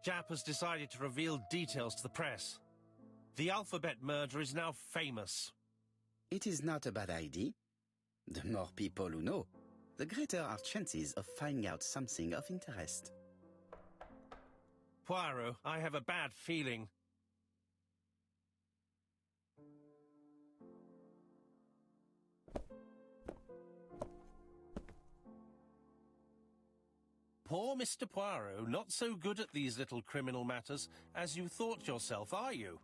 C: Jap has decided to reveal details to the press. The alphabet murder is now famous.
A: It is not a bad idea. The more people who know, the greater our chances of finding out something of interest.
C: Poirot, I have a bad feeling. Poor Mr. Poirot, not so good at these little criminal matters as you thought yourself, are you?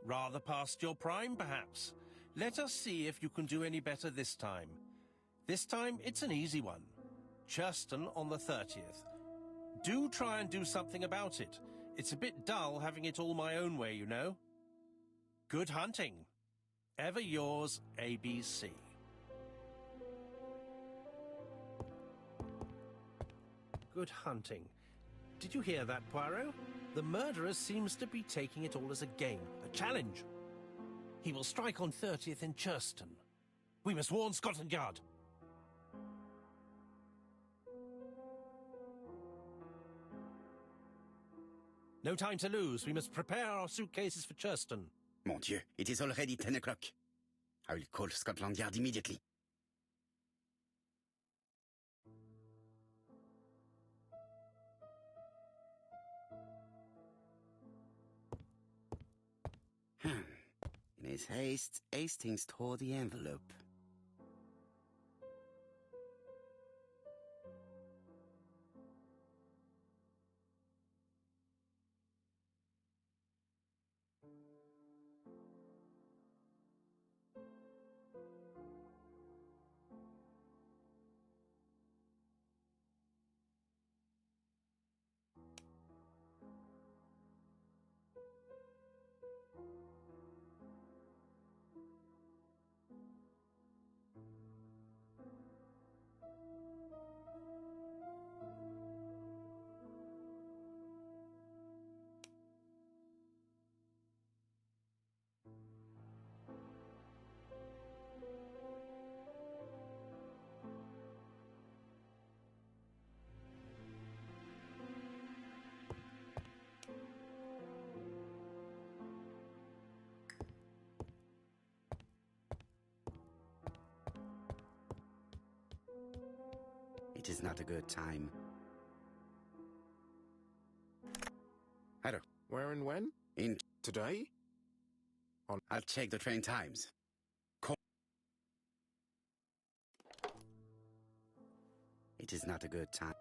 C: Rather past your prime, perhaps. Let us see if you can do any better this time. This time, it's an easy one. Churston on the 30th. Do try and do something about it. It's a bit dull having it all my own way, you know. Good hunting. Ever yours, ABC. Good hunting. Did you hear that, Poirot? The murderer seems to be taking it all as a game, a challenge. He will strike on 30th in Churston. We must warn Scotland Yard. No time to lose. We must prepare our suitcases for Churston.
A: Mon Dieu, it is already 10 o'clock. I will call Scotland Yard immediately. In his haste, Hastings tore the envelope. It is not a good time. Hello.
B: Where and when?
A: In
B: Today?
A: I'll check the train times. It is not a good time.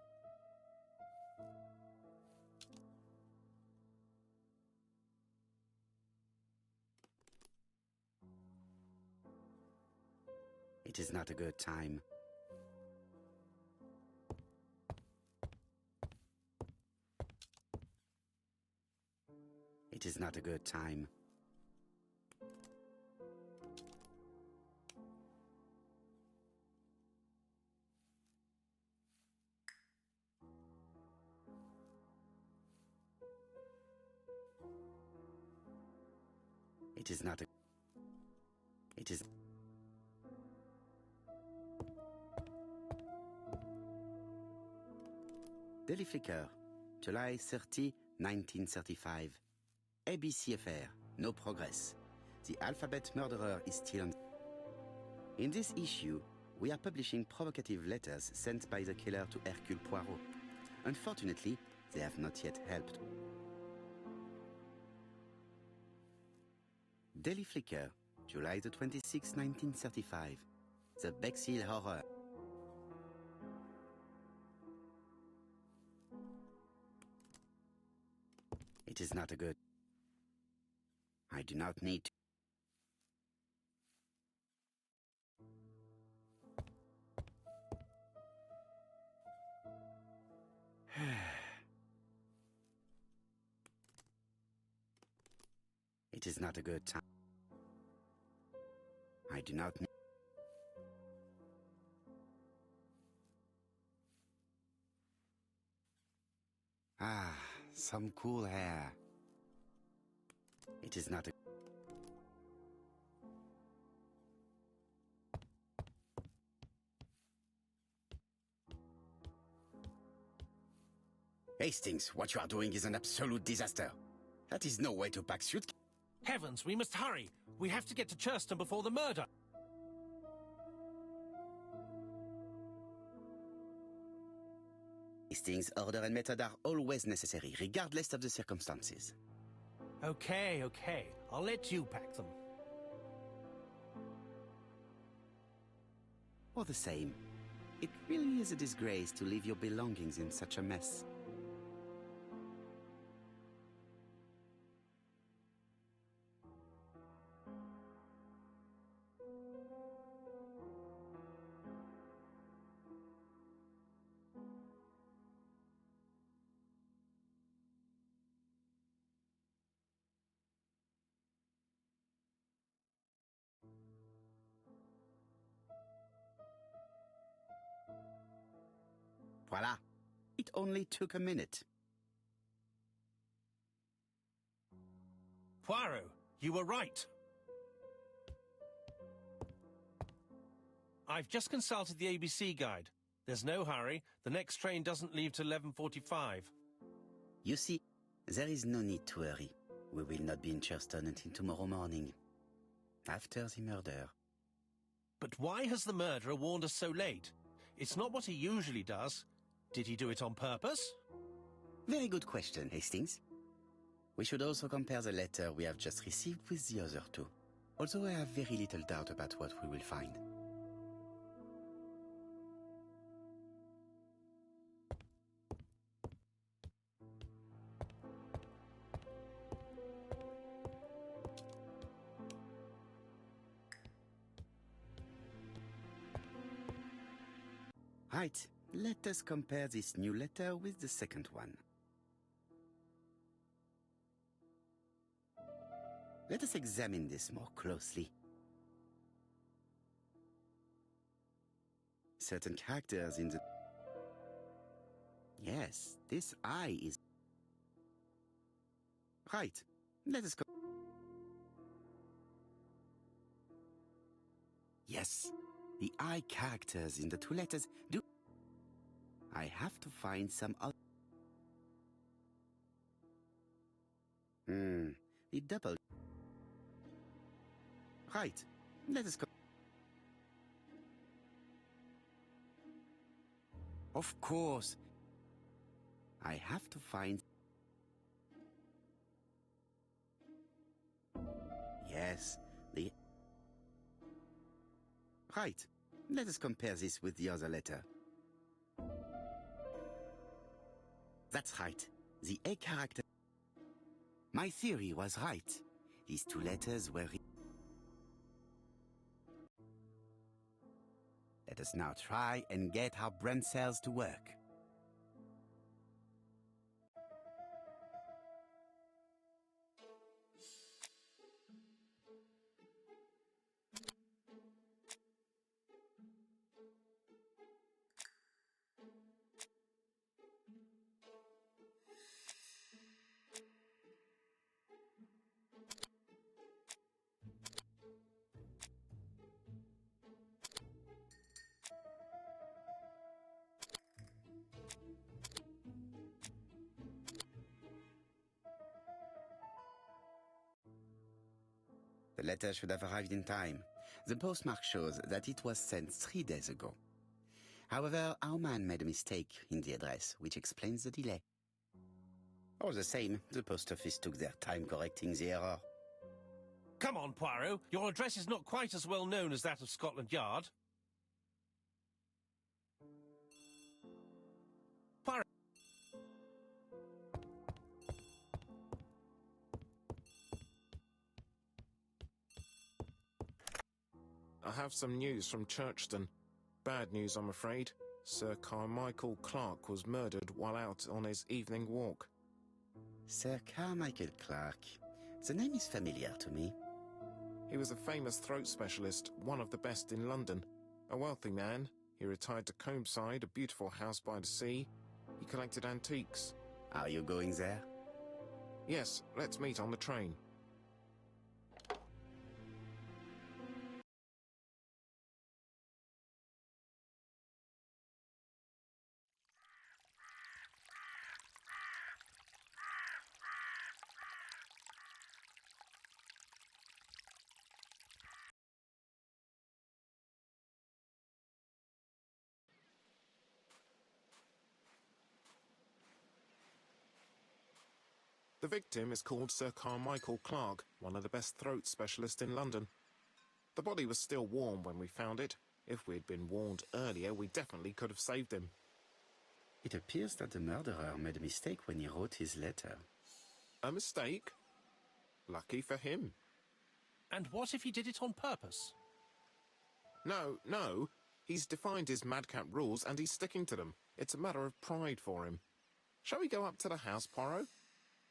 A: It is not a good time. It is not a good time. It is not a... It is... Daily Flicker, July 30, 1935. ABC affair, no progress. The alphabet murderer is still on... In this issue, we are publishing provocative letters sent by the killer to Hercule Poirot. Unfortunately, they have not yet helped. Daily Flicker, July the 26th, 1935. The Bexhill Horror. It is not a good... I do not need to... It is not a good time. I do not need... Ah, some cool hair. It is not a... Hastings, what you are doing is an absolute disaster. That is no way to pack suitcases.
C: Heavens, we must hurry. We have to get to Churston before the murder.
A: Hastings' order and method are always necessary, regardless of the circumstances.
C: Okay, okay. I'll let you pack them.
A: All the same, it really is a disgrace to leave your belongings in such a mess. Voila! It only took a minute.
C: Poirot, you were right. I've just consulted the ABC guide. There's no hurry. The next train doesn't leave till 11:45.
A: You see, There is no need to hurry. We will not be in Churston until tomorrow morning, after the murder.
C: But why has the murderer warned us so late? It's not what he usually does. Did he do it on purpose?
A: Very good question, Hastings. We should also compare the letter we have just received with the other two, although I have very little doubt about what we will find. Right, let us compare this new letter with the second one. Let us examine this more closely. Certain characters in the... Yes, this I is... Right, let us go... Yes, the I characters in the two letters do... I have to find some other... The double... Right, let us go... Of course. I have to find... Yes, the... Right, let us compare this with the other letter. That's right, the A character... My theory was right. These two letters were... Let us now try and get our brain cells to work. The letter should have arrived in time. The postmark shows that it was sent 3 days ago. However, our man made a mistake in the address, which explains the delay. All the same, the post office took their time correcting the error.
C: Come on, Poirot. Your address is not quite as well known as that of Scotland Yard. Poirot.
B: I have some news from Churchton. Bad news, I'm afraid. Sir Carmichael Clark was murdered while out on his evening walk.
A: Sir Carmichael Clark. The name is familiar to me.
B: He was a famous throat specialist, one of the best in London. A wealthy man, he retired to Combside, a beautiful house by the sea. He collected antiques.
A: Are you going there?
B: Yes, let's meet on the train. The victim is called Sir Carmichael Clark, one of the best throat specialists in London. The body was still warm when we found it. If we'd been warned earlier, we definitely could have saved him.
A: It appears that the murderer made a mistake when he wrote his letter.
B: A mistake? Lucky for him.
C: And what if he did it on purpose?
B: No. He's defined his madcap rules and he's sticking to them. It's a matter of pride for him. Shall we go up to the house, Poirot?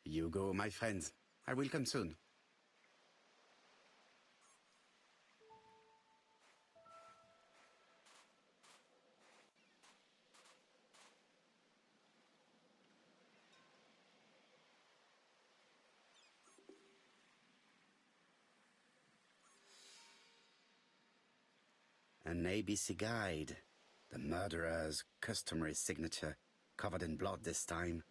A: You go, my friends. I will come soon. An ABC guide. The murderer's customary signature, covered in blood this time.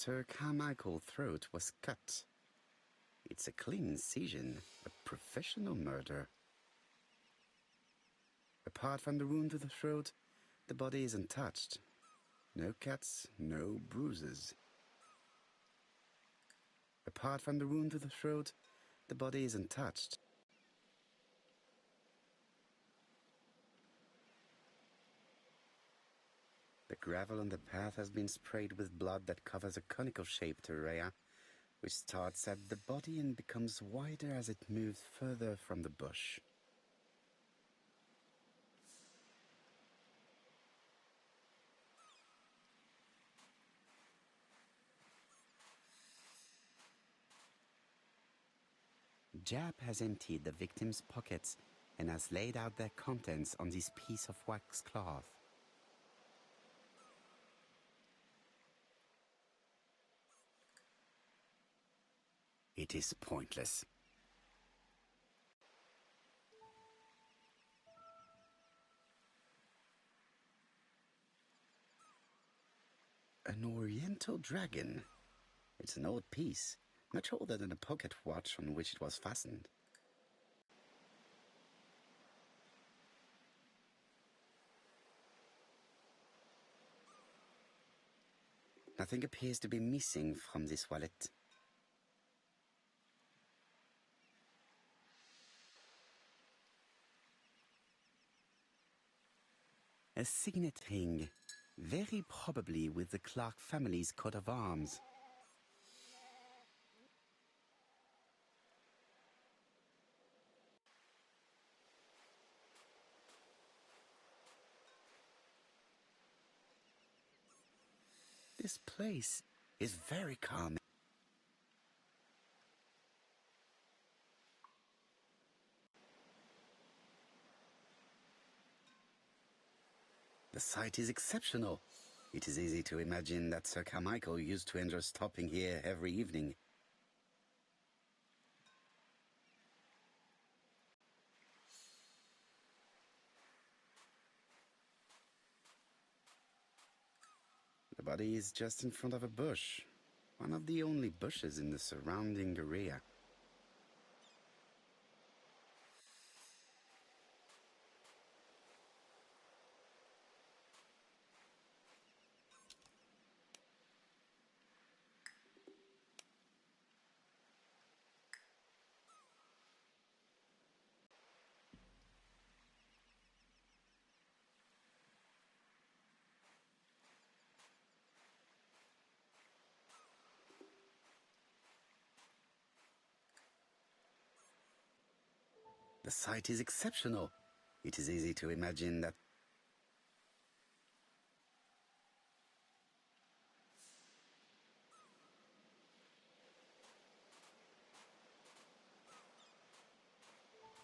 A: Sir Carmichael's throat was cut. It's a clean incision, a professional murder. Apart from the wound to the throat, the body is untouched. No cuts, no bruises. Apart from the wound to the throat, the body is untouched. The gravel on the path has been sprayed with blood that covers a conical-shaped area, which starts at the body and becomes wider as it moves further from the bush. Jap has emptied the victim's pockets and has laid out their contents on this piece of wax cloth. It is pointless. An oriental dragon. It's an old piece, much older than the pocket watch on which it was fastened. Nothing appears to be missing from this wallet. A signet ring, very probably with the Clark family's coat of arms. This place is very calming. The sight is exceptional. It is easy to imagine that Sir Carmichael used to enjoy stopping here every evening. The body is just in front of a bush, one of the only bushes in the surrounding area. The sight is exceptional. It is easy to imagine that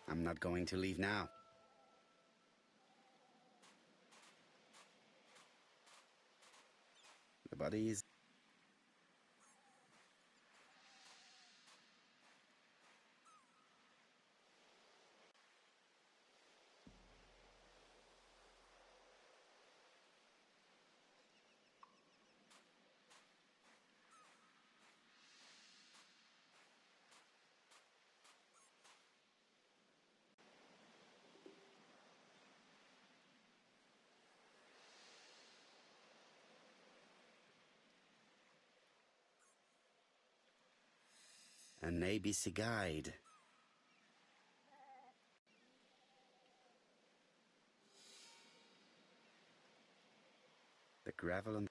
A: I'm not going to leave now. The body is... An ABC guide. The gravel on...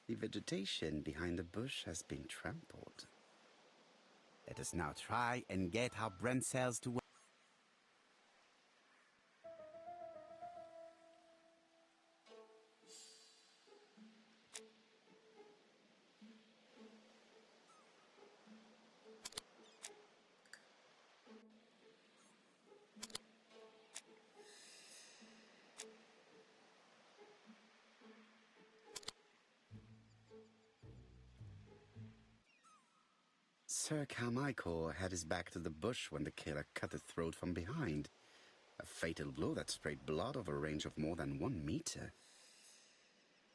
A: The vegetation behind the bush has been trampled. Let us now try and get our brain cells to work. Sir Carmichael had his back to the bush when the killer cut his throat from behind. A fatal blow that sprayed blood over a range of more than 1 meter.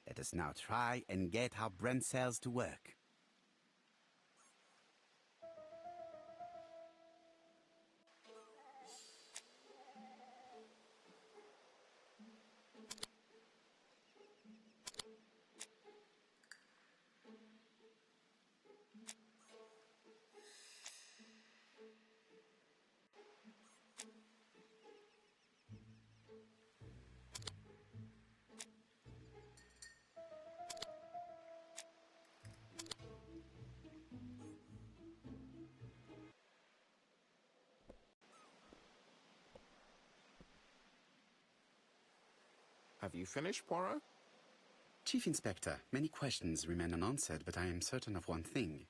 A: Let us now try and get our brain cells to work.
B: Have you finished, Poirot?
A: Chief Inspector, many questions remain unanswered, but I am certain of one thing.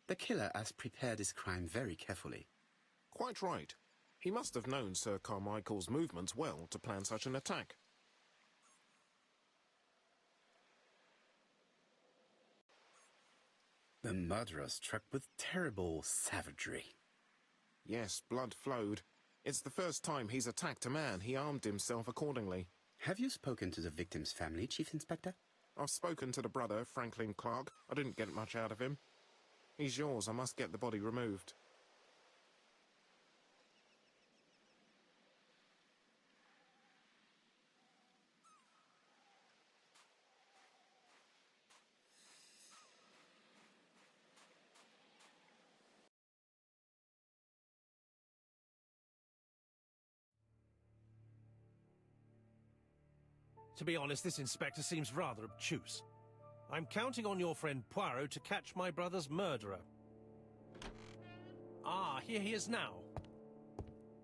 A: The killer has prepared his crime very carefully.
B: Quite right. He must have known Sir Carmichael's movements well to plan such an attack.
A: The murderer struck with terrible savagery.
B: Yes, blood flowed. It's the first time he's attacked a man. He armed himself accordingly.
A: Have you spoken to the victim's family, Chief Inspector?
B: I've spoken to the brother, Franklin Clark. I didn't get much out of him. He's yours. I must get the body removed.
C: To be honest, this inspector seems rather obtuse. I'm counting on your friend Poirot to catch my brother's murderer. Ah, here he is now.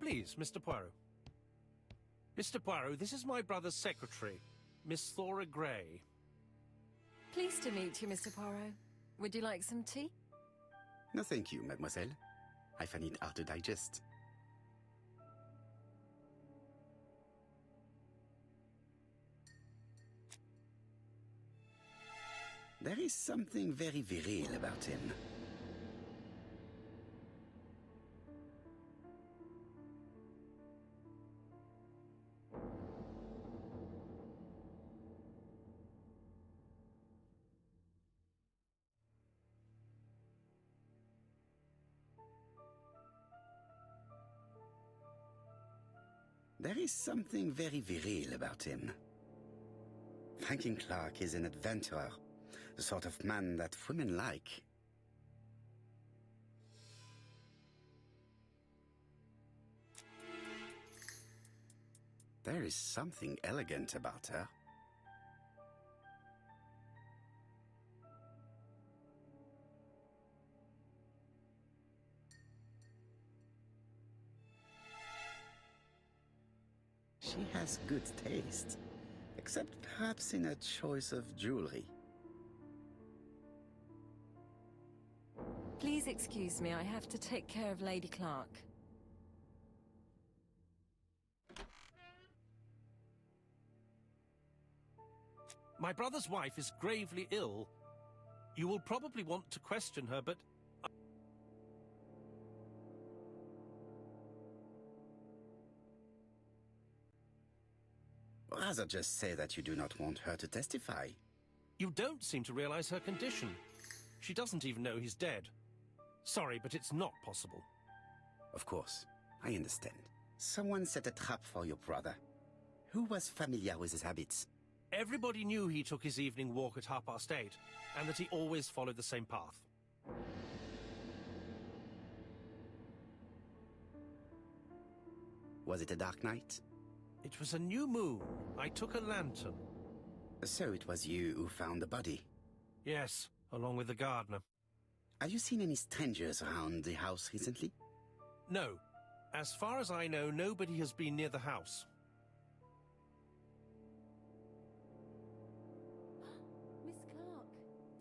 C: Please, Mr. Poirot. Mr. Poirot, this is my brother's secretary, Miss Thora Gray.
F: Pleased to meet you, Mr. Poirot. Would you like some tea?
A: No, thank you, mademoiselle. I find it hard to digest. There is something very viril about him. There is something very viril about him. Franklin Clark is an adventurer, the sort of man that women like. There is something elegant about her. She has good taste, except perhaps in her choice of jewelry.
F: Please excuse me, I have to take care of Lady Clark.
C: My brother's wife is gravely ill. You will probably want to question her, but...
A: Rather just say that you do not want her to testify.
C: You don't seem to realize her condition. She doesn't even know he's dead. Sorry, but it's not possible.
A: Of course, I understand. Someone set a trap for your brother. Who was familiar with his habits?
C: Everybody knew he took his evening walk at 8:30, and that he always followed the same path.
A: Was it a dark night?
C: It was a new moon. I took a lantern.
A: So it was you who found the body?
C: Yes, along with the gardener.
A: Have you seen any strangers around the house recently?
C: No. As far as I know, nobody has been near the house.
F: Miss Clark.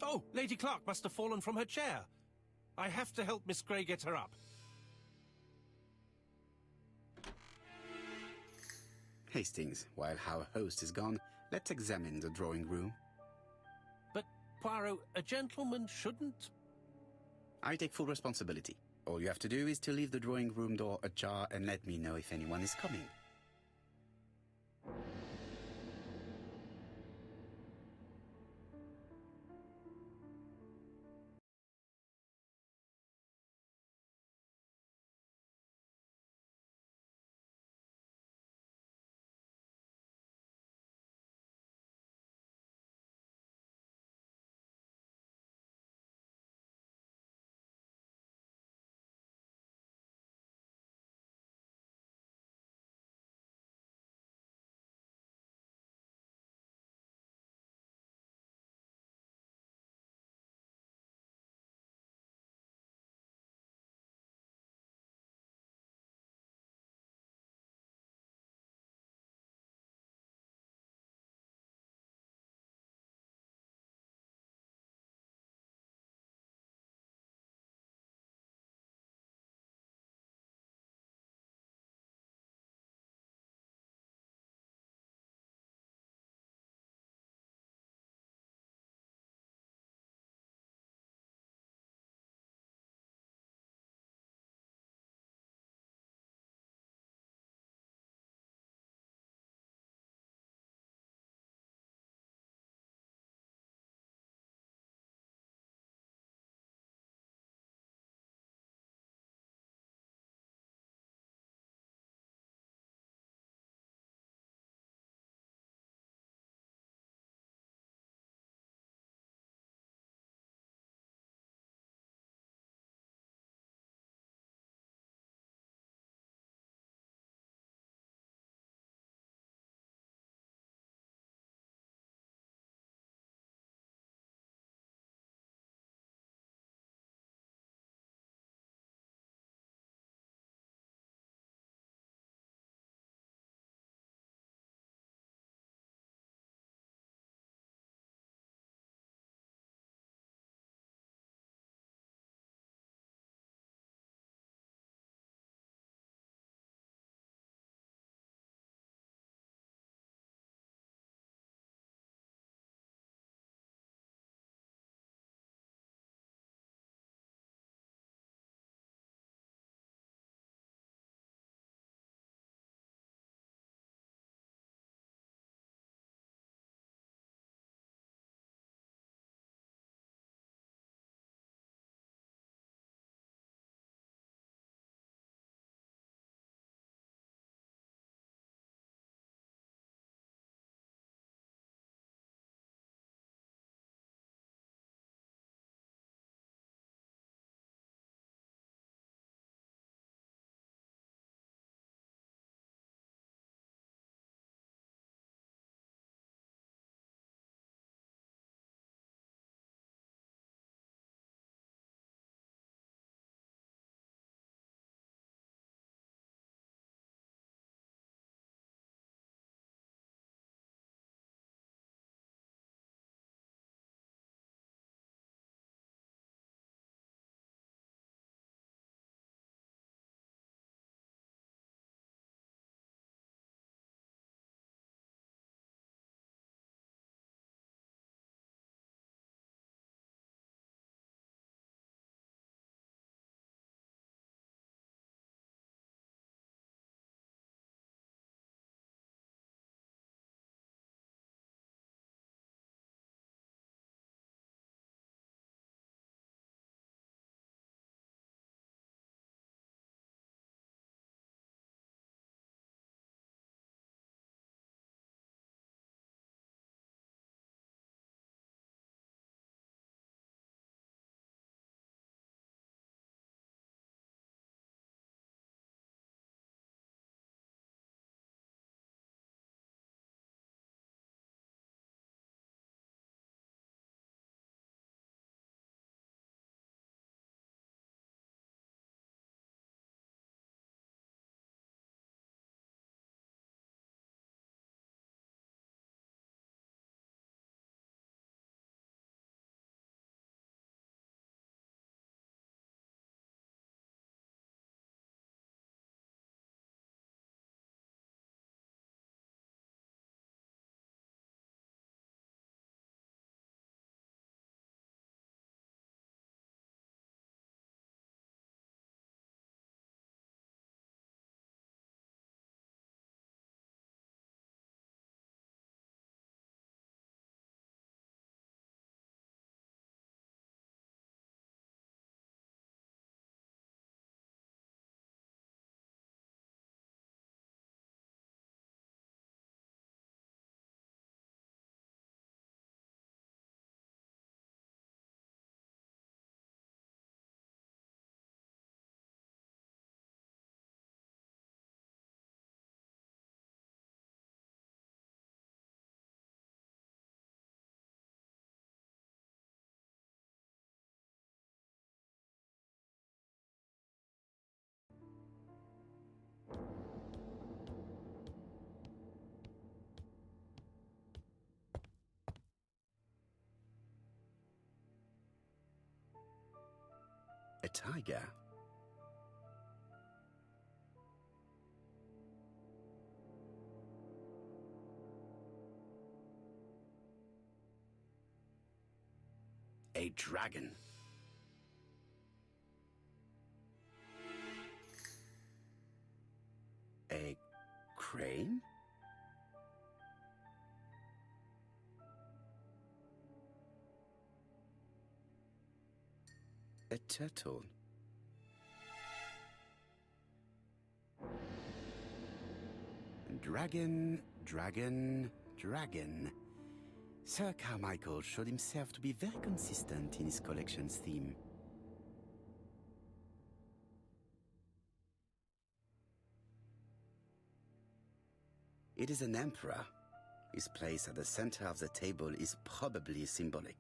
C: Oh, Lady Clark must have fallen from her chair. I have to help Miss Grey get her up.
A: Hastings, while our host is gone, let's examine the drawing room.
C: But, Poirot, a gentleman shouldn't...
A: I take full responsibility. All you have to do is to leave the drawing room door ajar and let me know if anyone is coming. tiger. A dragon. A crane? A turtle. Dragon, dragon, dragon. Sir Carmichael showed himself to be very consistent in his collection's theme. It is an emperor. His place at the center of the table is probably symbolic.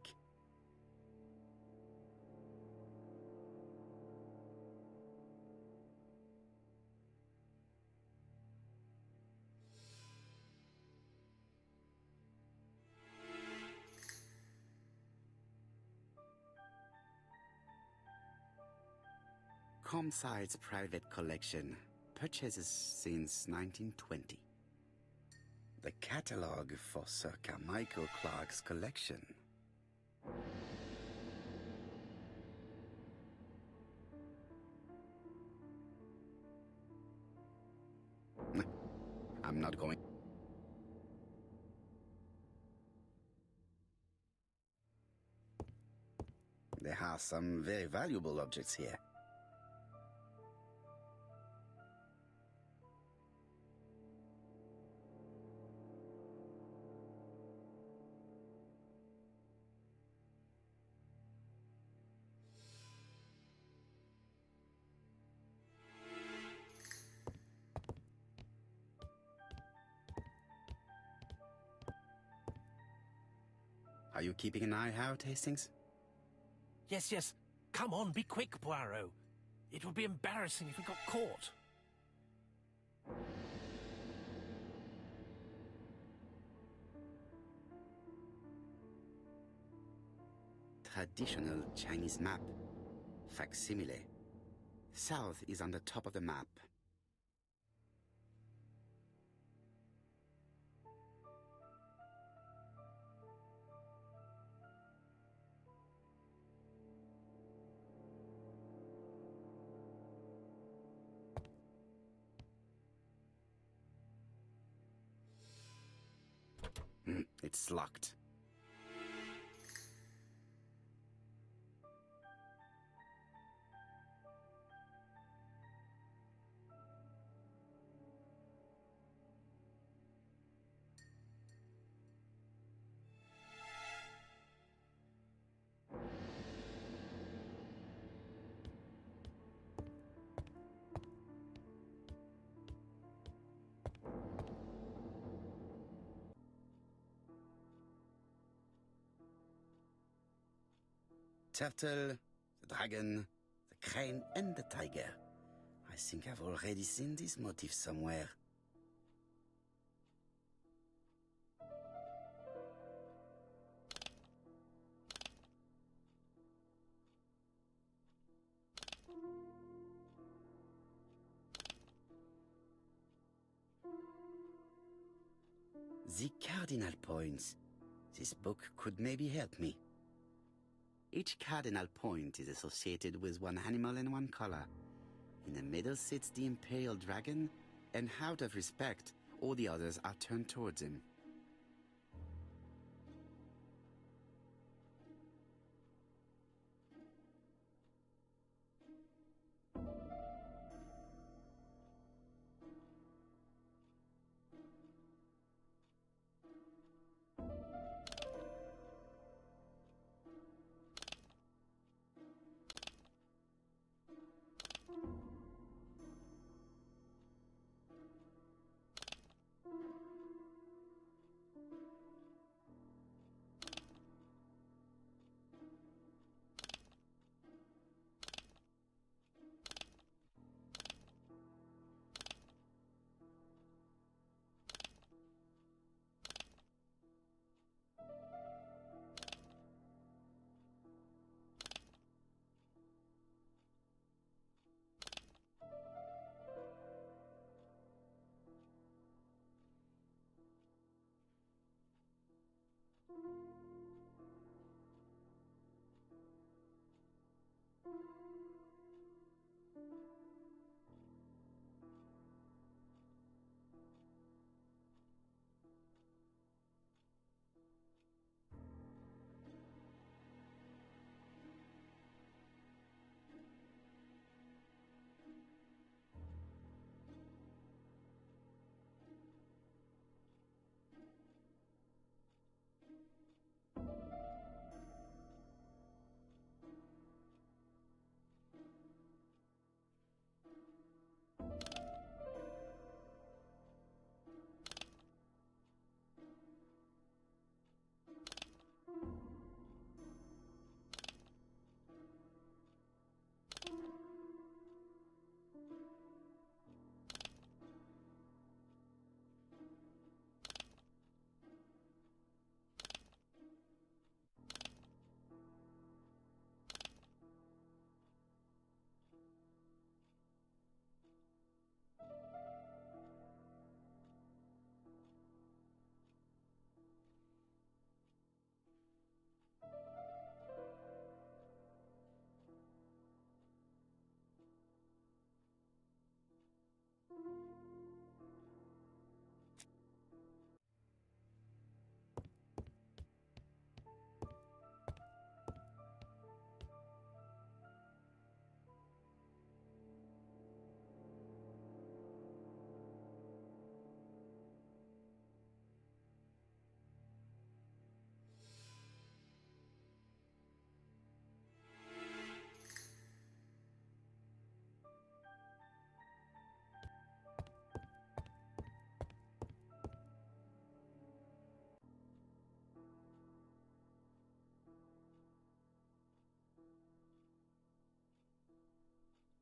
A: Comside's private collection, purchases since 1920. The catalogue for Sir Carmichael Clark's collection. I'm not going. There are some very valuable objects here. Are you keeping an eye out, Hastings?
C: Yes, yes. Come on, be quick, Poirot. It would be embarrassing if we got caught.
A: Traditional Chinese map. Facsimile. South is on the top of the map. It's locked. Turtle, the dragon, the crane, and the tiger. I think I've already seen this motif somewhere. The cardinal points. This book could maybe help me. Each cardinal point is associated with one animal and one color. In the middle sits the imperial dragon, and out of respect, all the others are turned towards him.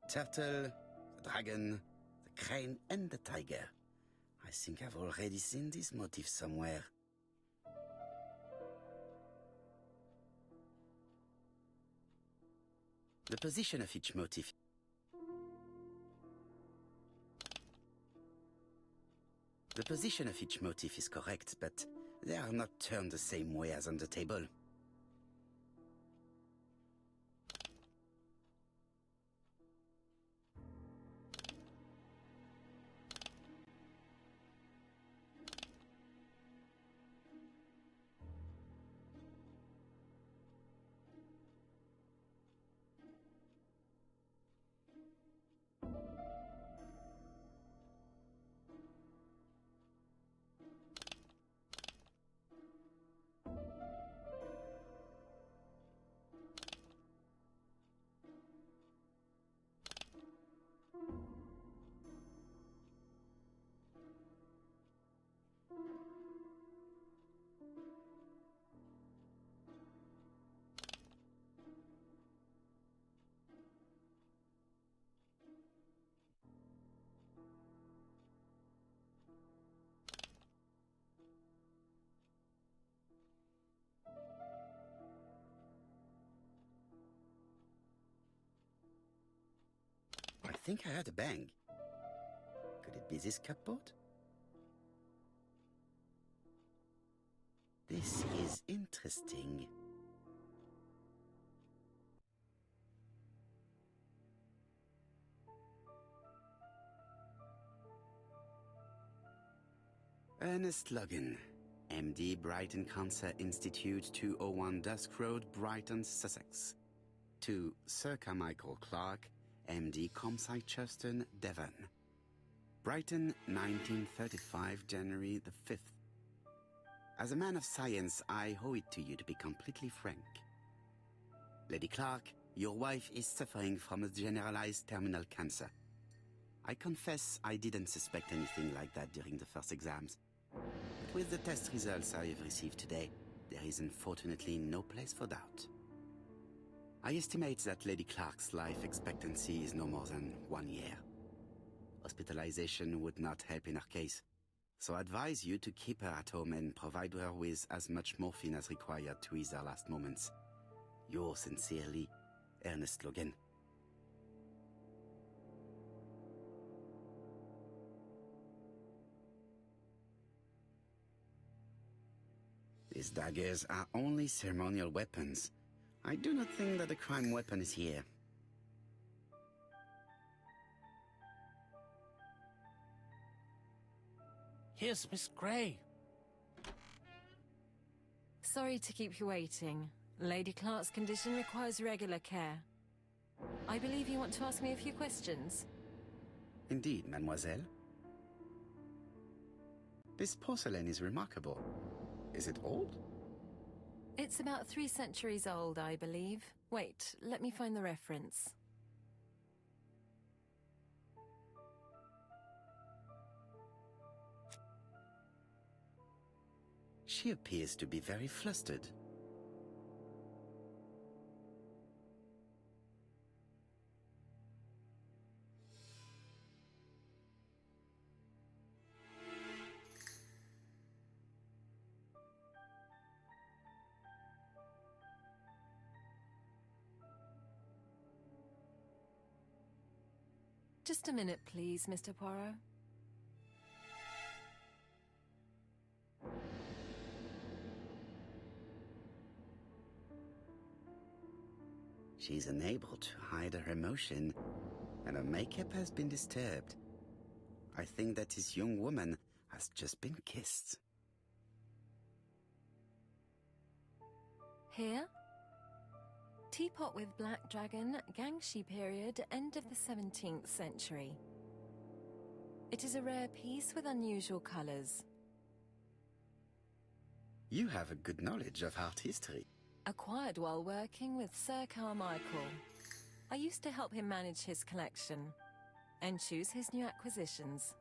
A: turtle, the dragon, the crane, and the tiger. I think I've already seen this motif somewhere. The position of each motif. The position of each motif is correct, but they are not turned the same way as on the table. I think I heard a bang. Could it be this cupboard? This is interesting. Ernest Logan, MD, Brighton Cancer Institute, 201 Dusk Road, Brighton, Sussex. To Sir Carmichael Clark, MD, Comsite Churstone, Devon. Brighton, 1935, January the 5th. As a man of science, I owe it to you to be completely frank. Lady Clark, your wife is suffering from a generalized terminal cancer. I confess I didn't suspect anything like that during the first exams. But with the test results I have received today, there is unfortunately no place for doubt. I estimate that Lady Clark's life expectancy is no more than 1 year. Hospitalization would not help in her case, so I advise you to keep her at home and provide her with as much morphine as required to ease her last moments. Yours sincerely, Ernest Logan. These daggers are only ceremonial weapons. I do not think that the crime weapon is here.
C: Here's Miss Gray.
F: Sorry to keep you waiting. Lady Clark's condition requires regular care. I believe you want to ask me a few questions.
A: Indeed, mademoiselle. This porcelain is remarkable. Is it old?
F: It's about 3 centuries old, I believe. Wait, let me find the reference.
A: She appears to be very flustered.
F: Just a minute, please, Mr. Poirot.
A: She's unable to hide her emotion, and her makeup has been disturbed. I think that this young woman has just been kissed.
F: Here? Teapot with black dragon, Gangshi period, end of the 17th century. It is a rare piece with unusual colours.
A: You have a good knowledge of art history.
F: Acquired while working with Sir Carmichael. I used to help him manage his collection and choose his new acquisitions.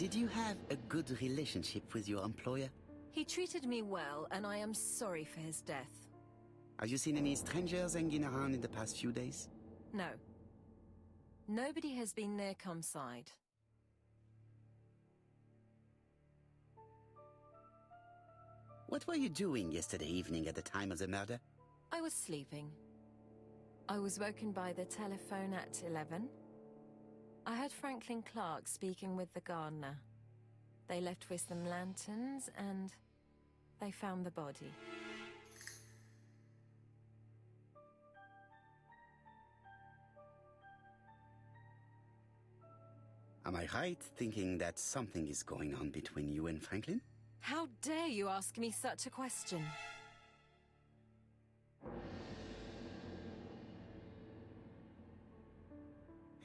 A: Did you have a good relationship with your employer?
F: He treated me well, and I am sorry for his death.
A: Have you seen any strangers hanging around in the past few days?
F: No. Nobody has been near Cumside.
A: What were you doing yesterday evening at the time of the murder?
F: I was sleeping. I was woken by the telephone at 11. I heard Franklin Clark speaking with the gardener. They left with some lanterns and they found the body.
A: Am I right thinking that something is going on between you and Franklin?
F: How dare you ask me such a question?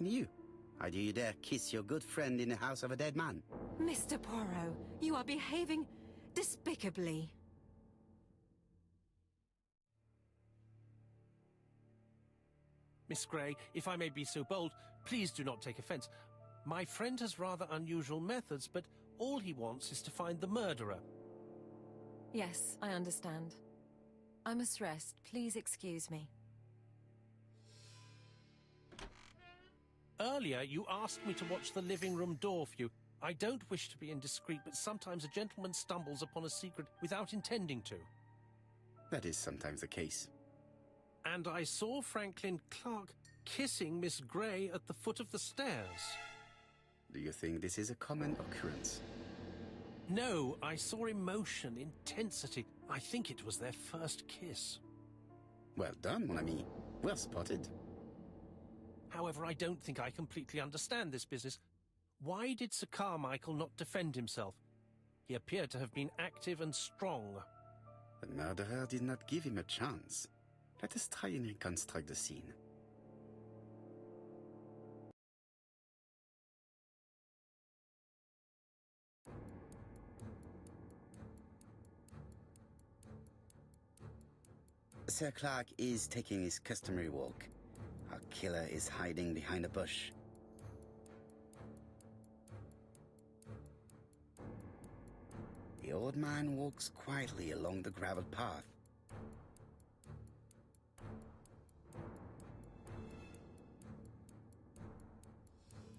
A: And you? How do you dare kiss your good friend in the house of a dead man?
F: Mr. Poirot, you are behaving despicably.
C: Miss Grey, if I may be so bold, please do not take offence. My friend has rather unusual methods, but all he wants is to find the murderer.
F: Yes, I understand. I must rest. Please excuse me.
C: Earlier, you asked me to watch the living room door for you. I don't wish to be indiscreet, but sometimes a gentleman stumbles upon a secret without intending to.
A: That is sometimes the case.
C: And I saw Franklin Clark kissing Miss Grey at the foot of the stairs.
A: Do you think this is a common occurrence?
C: No, I saw emotion, intensity. I think it was their first kiss.
A: Well done, mon ami. Well spotted.
C: However, I don't think I completely understand this business. Why did Sir Carmichael not defend himself? He appeared to have been active and strong.
A: The murderer did not give him a chance. Let us try and reconstruct the scene. Sir Clark is taking his customary walk. Our killer is hiding behind a bush. The old man walks quietly along the gravel path.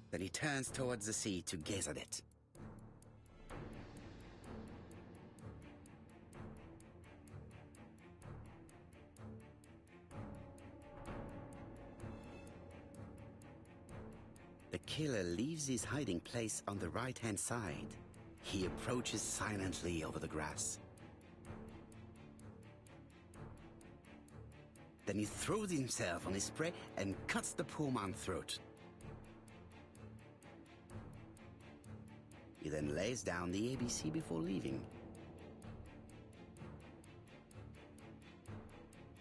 A: Then he turns towards the sea to gaze at it. The killer leaves his hiding place on the right-hand side. He approaches silently over the grass. Then he throws himself on his prey and cuts the poor man's throat. He then lays down the ABC before leaving.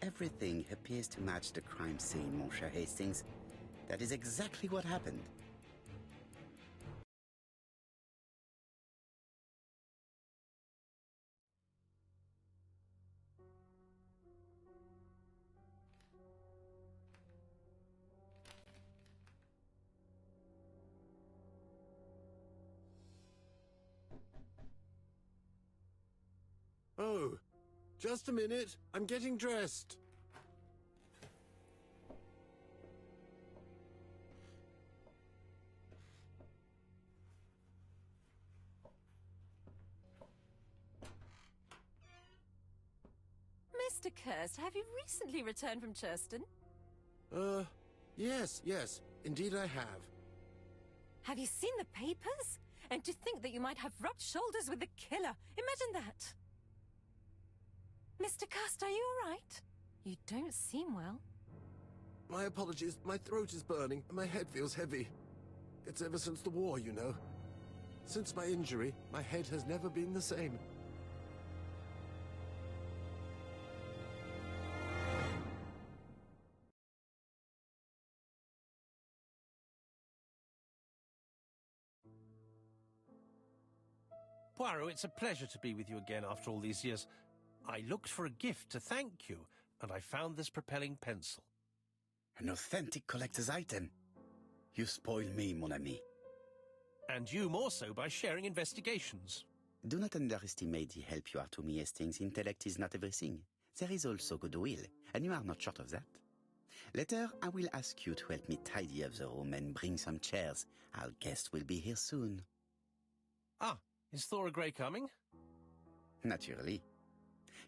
A: Everything appears to match the crime scene, mon cher Hastings. That is exactly what happened.
D: Oh, just a minute. I'm getting dressed.
F: Mr. Kirst, have you recently returned from Churston?
D: Yes. Indeed I have.
F: Have you seen the papers? And to think that you might have rubbed shoulders with the killer. Imagine that. Mr. Kirst, are you all right? You don't seem well.
D: My apologies. My throat is burning and my head feels heavy. It's ever since the war, you know. Since my injury, my head has never been the same.
C: Poirot, it's a pleasure to be with you again after all these years. I looked for a gift to thank you, and I found this propelling pencil.
A: An authentic collector's item. You spoil me, mon ami.
C: And you more so by sharing investigations.
A: Do not underestimate the help you are to me, Hastings. Intellect is not everything. There is also goodwill, and you are not short of that. Later, I will ask you to help me tidy up the room and bring some chairs. Our guest will be here soon.
C: Ah, is Thora Grey coming?
A: Naturally.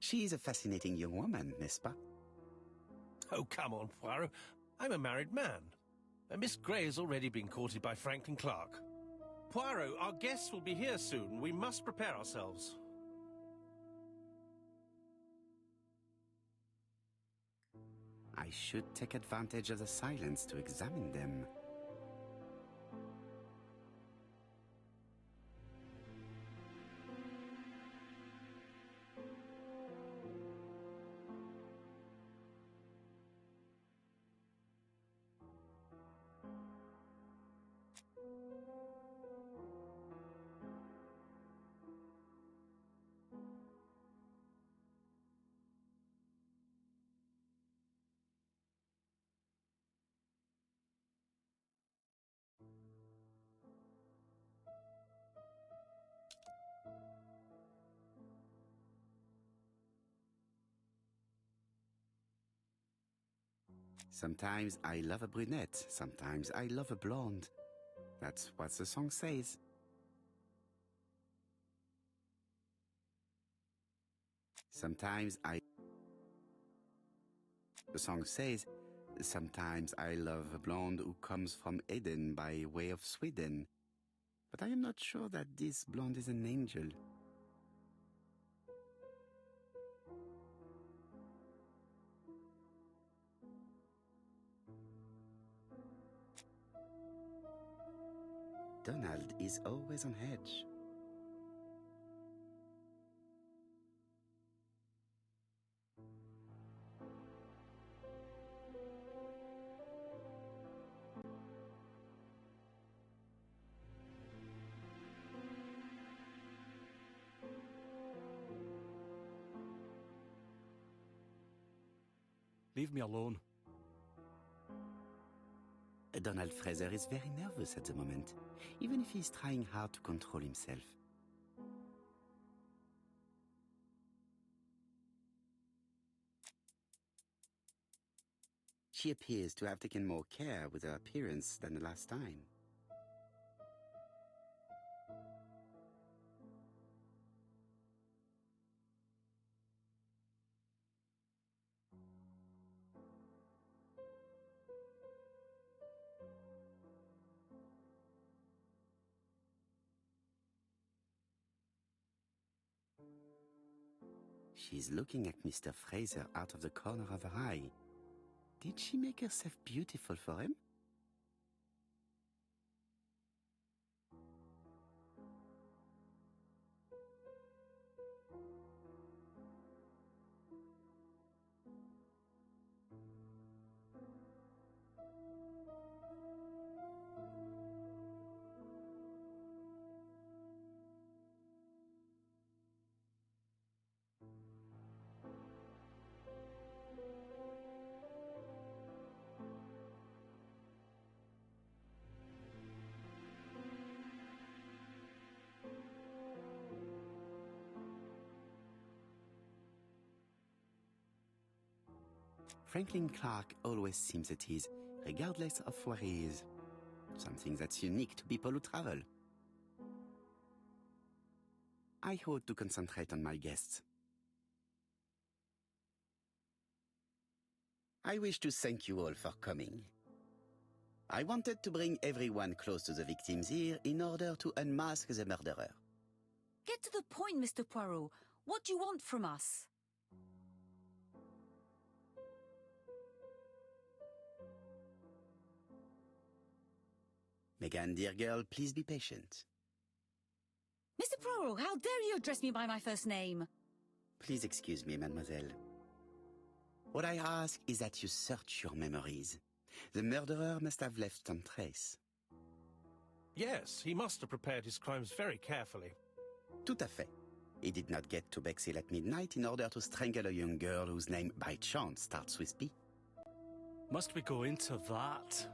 A: She is a fascinating young woman, n'est-ce pas?
C: Oh, come on, Poirot. I'm a married man. Miss Grey has already been courted by Franklin Clark. Poirot, our guests will be here soon. We must prepare ourselves.
A: I should take advantage of the silence to examine them. Sometimes I love a brunette, sometimes I love a blonde. That's what the song says. The song says, sometimes I love a blonde who comes from Eden by way of Sweden. But I am not sure that this blonde is an angel. Donald is always on edge.
G: Leave me alone.
A: Donald Fraser is very nervous at the moment, even if he is trying hard to control himself. She appears to have taken more care with her appearance than the last time. She's looking at Mr. Fraser out of the corner of her eye. Did she make herself beautiful for him? Franklin Clark always seems at ease, regardless of where he is. Something that's unique to people who travel. I ought to concentrate on my guests. I wish to thank you all for coming. I wanted to bring everyone close to the victims here in order to unmask the murderer.
E: Get to the point, Mr. Poirot. What do you want from us?
A: Megan, dear girl, please be patient.
E: Mr. Poirot, how dare you address me by my first name?
A: Please excuse me, mademoiselle. What I ask is that you search your memories. The murderer must have left some trace.
C: Yes, he must have prepared his crimes very carefully.
A: Tout à fait. He did not get to Bexhill at midnight in order to strangle a young girl whose name by chance starts with P.
G: Must we go into that?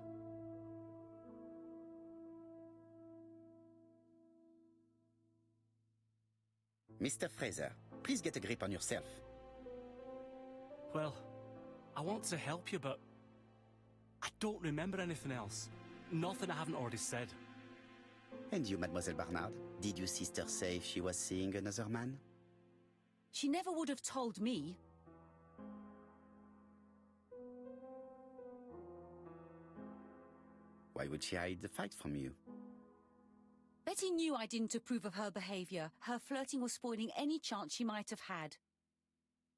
A: Mr. Fraser, please get a grip on yourself.
G: Well, I want to help you, but I don't remember anything else. Nothing I haven't already said.
A: And you, Mademoiselle Barnard, did your sister say if she was seeing another man?
E: She never would have told me.
A: Why would she hide the fact from you?
E: Betty knew I didn't approve of her behaviour. Her flirting was spoiling any chance she might have had.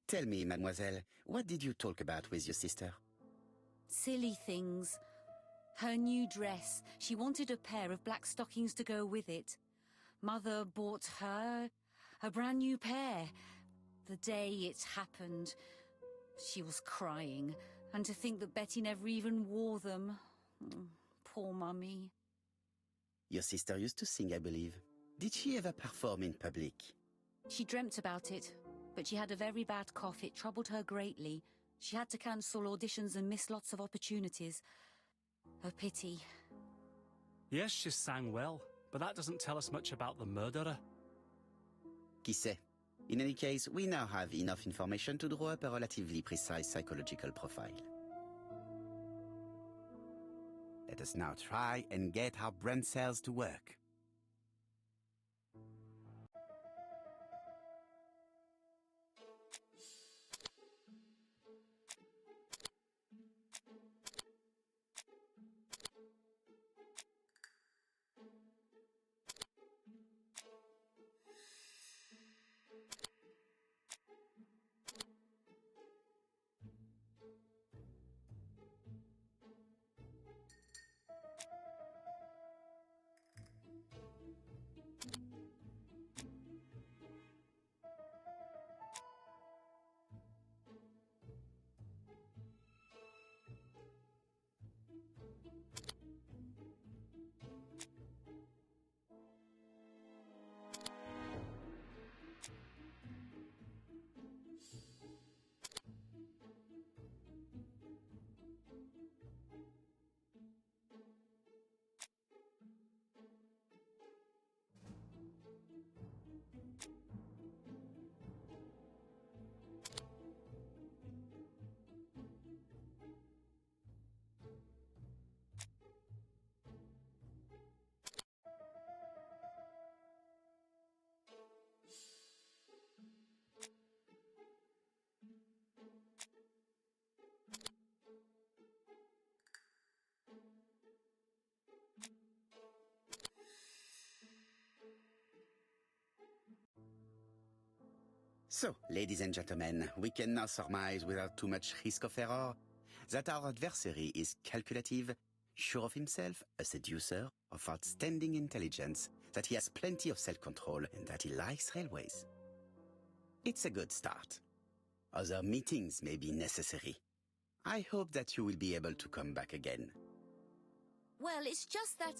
A: Tell me, mademoiselle, what did you talk about with your sister?
E: Silly things. Her new dress. She wanted a pair of black stockings to go with it. Mother bought her a brand new pair. The day it happened, she was crying. And to think that Betty never even wore them. Poor Mummy.
A: Your sister used to sing, I believe. Did she ever perform in public?
E: She dreamt about it, but she had a very bad cough. It troubled her greatly. She had to cancel auditions and miss lots of opportunities. A pity.
G: Yes, she sang well, but that doesn't tell us much about the murderer.
A: Qui sait? In any case, we now have enough information to draw up a relatively precise psychological profile. Let us now try and get our brain cells to work. So, ladies and gentlemen, we can now surmise without too much risk of error that our adversary is calculative, sure of himself, a seducer of outstanding intelligence, that he has plenty of self-control, and that he likes railways. It's a good start. Other meetings may be necessary. I hope that you will be able to come back again.
E: Well, it's just that...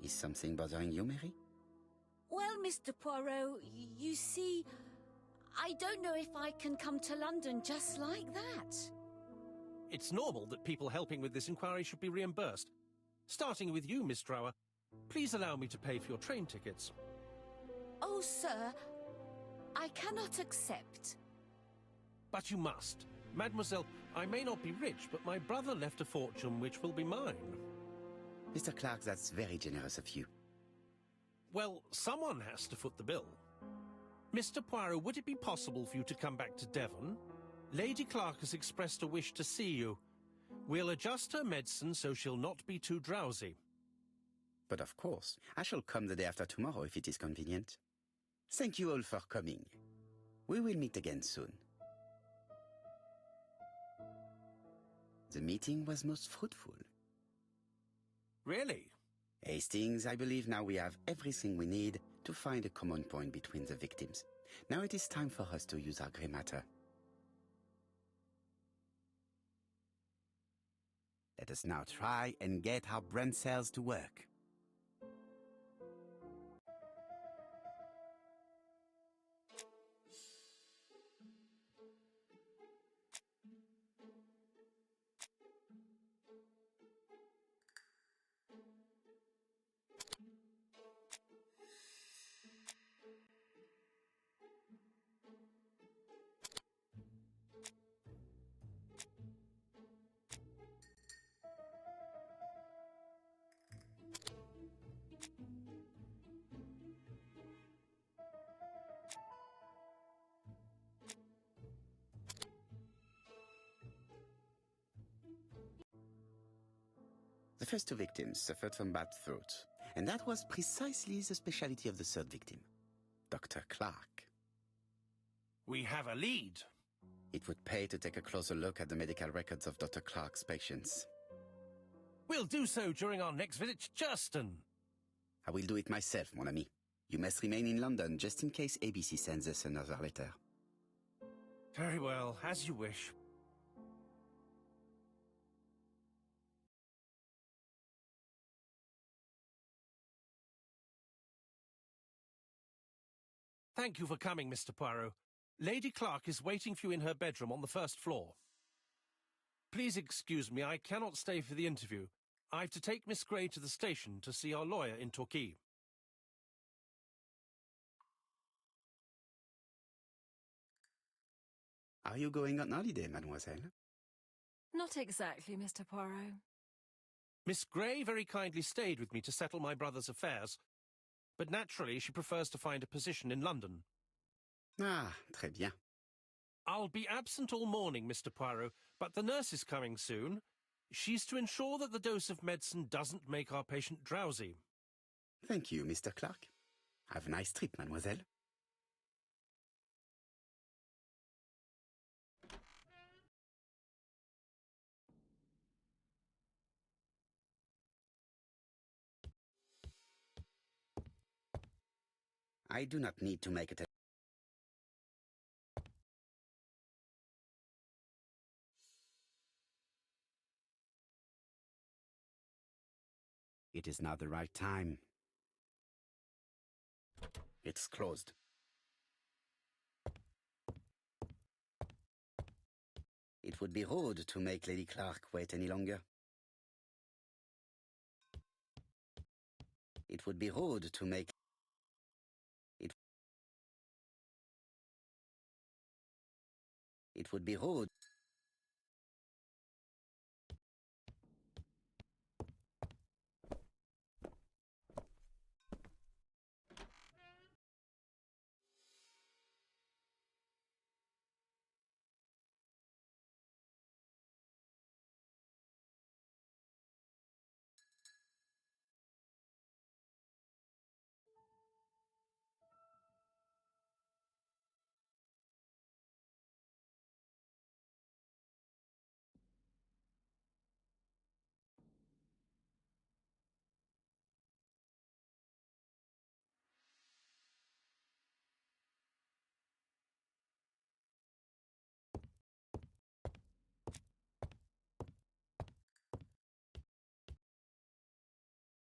A: Is something bothering you, Mary?
E: Well, Mr. Poirot, you see, I don't know if I can come to London just like that.
C: It's normal that people helping with this inquiry should be reimbursed. Starting with you, Miss Drower. Please allow me to pay for your train tickets.
E: Oh, sir, I cannot accept.
C: But you must. Mademoiselle, I may not be rich, but my brother left a fortune which will be mine.
A: Mr. Clark, that's very generous of you.
C: Well, someone has to foot the bill. Mr. Poirot, would it be possible for you to come back to Devon? Lady Clark has expressed a wish to see you. We'll adjust her medicine so she'll not be too drowsy.
A: But of course, I shall come the day after tomorrow if it is convenient. Thank you all for coming. We will meet again soon. The meeting was most fruitful.
C: Really?
A: Hastings, I believe now we have everything we need to find a common point between the victims. Now it is time for us to use our grey matter. Let us now try and get our brain cells to work. The first two victims suffered from bad throat, and that was precisely the specialty of the third victim, Dr. Clark.
C: We have a lead.
A: It would pay to take a closer look at the medical records of Dr. Clark's patients.
C: We'll do so during our next visit to Churston.
A: I will do it myself, mon ami. You must remain in London just in case ABC sends us another letter.
C: Very well, as you wish. Thank you for coming, Mr. Poirot. Lady Clark is waiting for you in her bedroom on the first floor. Please excuse me, I cannot stay for the interview. I've to take Miss Gray to the station to see our lawyer in Torquay.
A: Are you going on holiday, mademoiselle?
F: Not exactly, Mr. Poirot.
C: Miss Gray very kindly stayed with me to settle my brother's affairs, but naturally she prefers to find a position in London.
A: Ah, très bien.
C: I'll be absent all morning, Mr. Poirot, but the nurse is coming soon. She's to ensure that the dose of medicine doesn't make our patient drowsy.
A: Thank you, Mr. Clark. Have a nice trip, mademoiselle. I do not need to make it. It is not the right time. It's closed. It would be rude to make Lady Clark wait any longer. It would be rude to make it. It would be rude.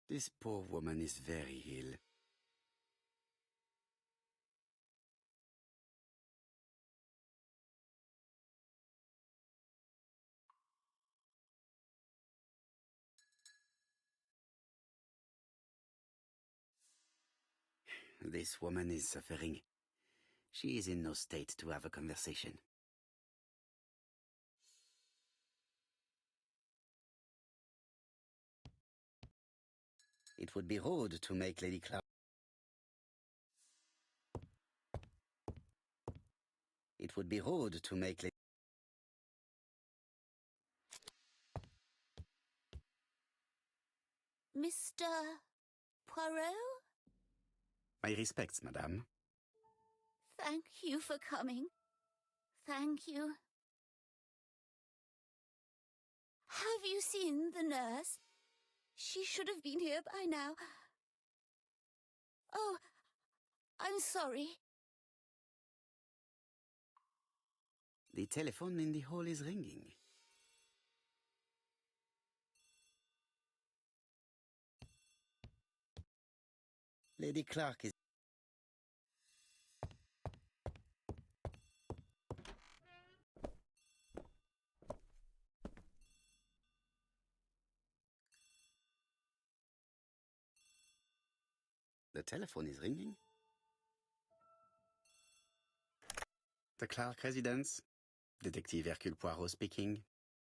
A: This poor woman is very ill. This woman is suffering. She is in no state to have a conversation. It would be rude to make Lady Clark. It would be rude to make Lady.
E: Mr. Poirot?
A: My respects, madame.
E: Thank you for coming. Thank you. Have you seen the nurse? She should have been here by now. Oh, I'm sorry.
A: The telephone in the hall is ringing. Lady Clark is... The telephone is ringing. The Clark residence. Detective Hercule Poirot speaking.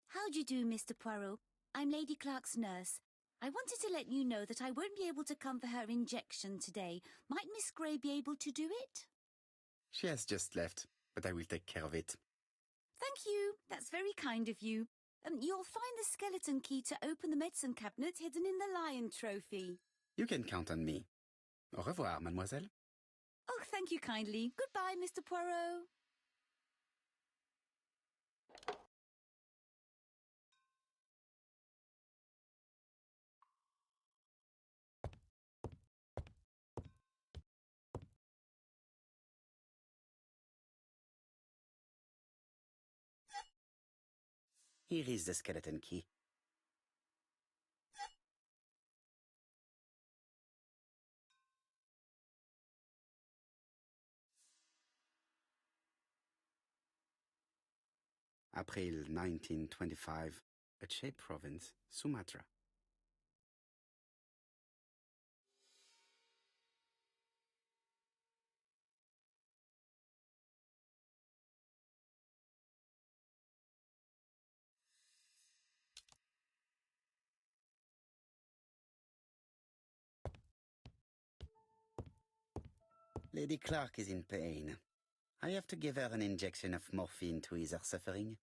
E: How do you do, Mr. Poirot? I'm Lady Clark's nurse. I wanted to let you know that I won't be able to come for her injection today. Might Miss Gray be able to do it?
A: She has just left, but I will take care of it.
E: Thank you. That's very kind of you. You'll find the skeleton key to open the medicine cabinet hidden in the lion trophy.
A: You can count on me. Au revoir, mademoiselle.
E: Oh, thank you kindly. Goodbye, Mr. Poirot.
A: Here is the skeleton key. April 1925, Aceh Province, Sumatra. Lady Clark is in pain. I have to give her an injection of morphine to ease her suffering.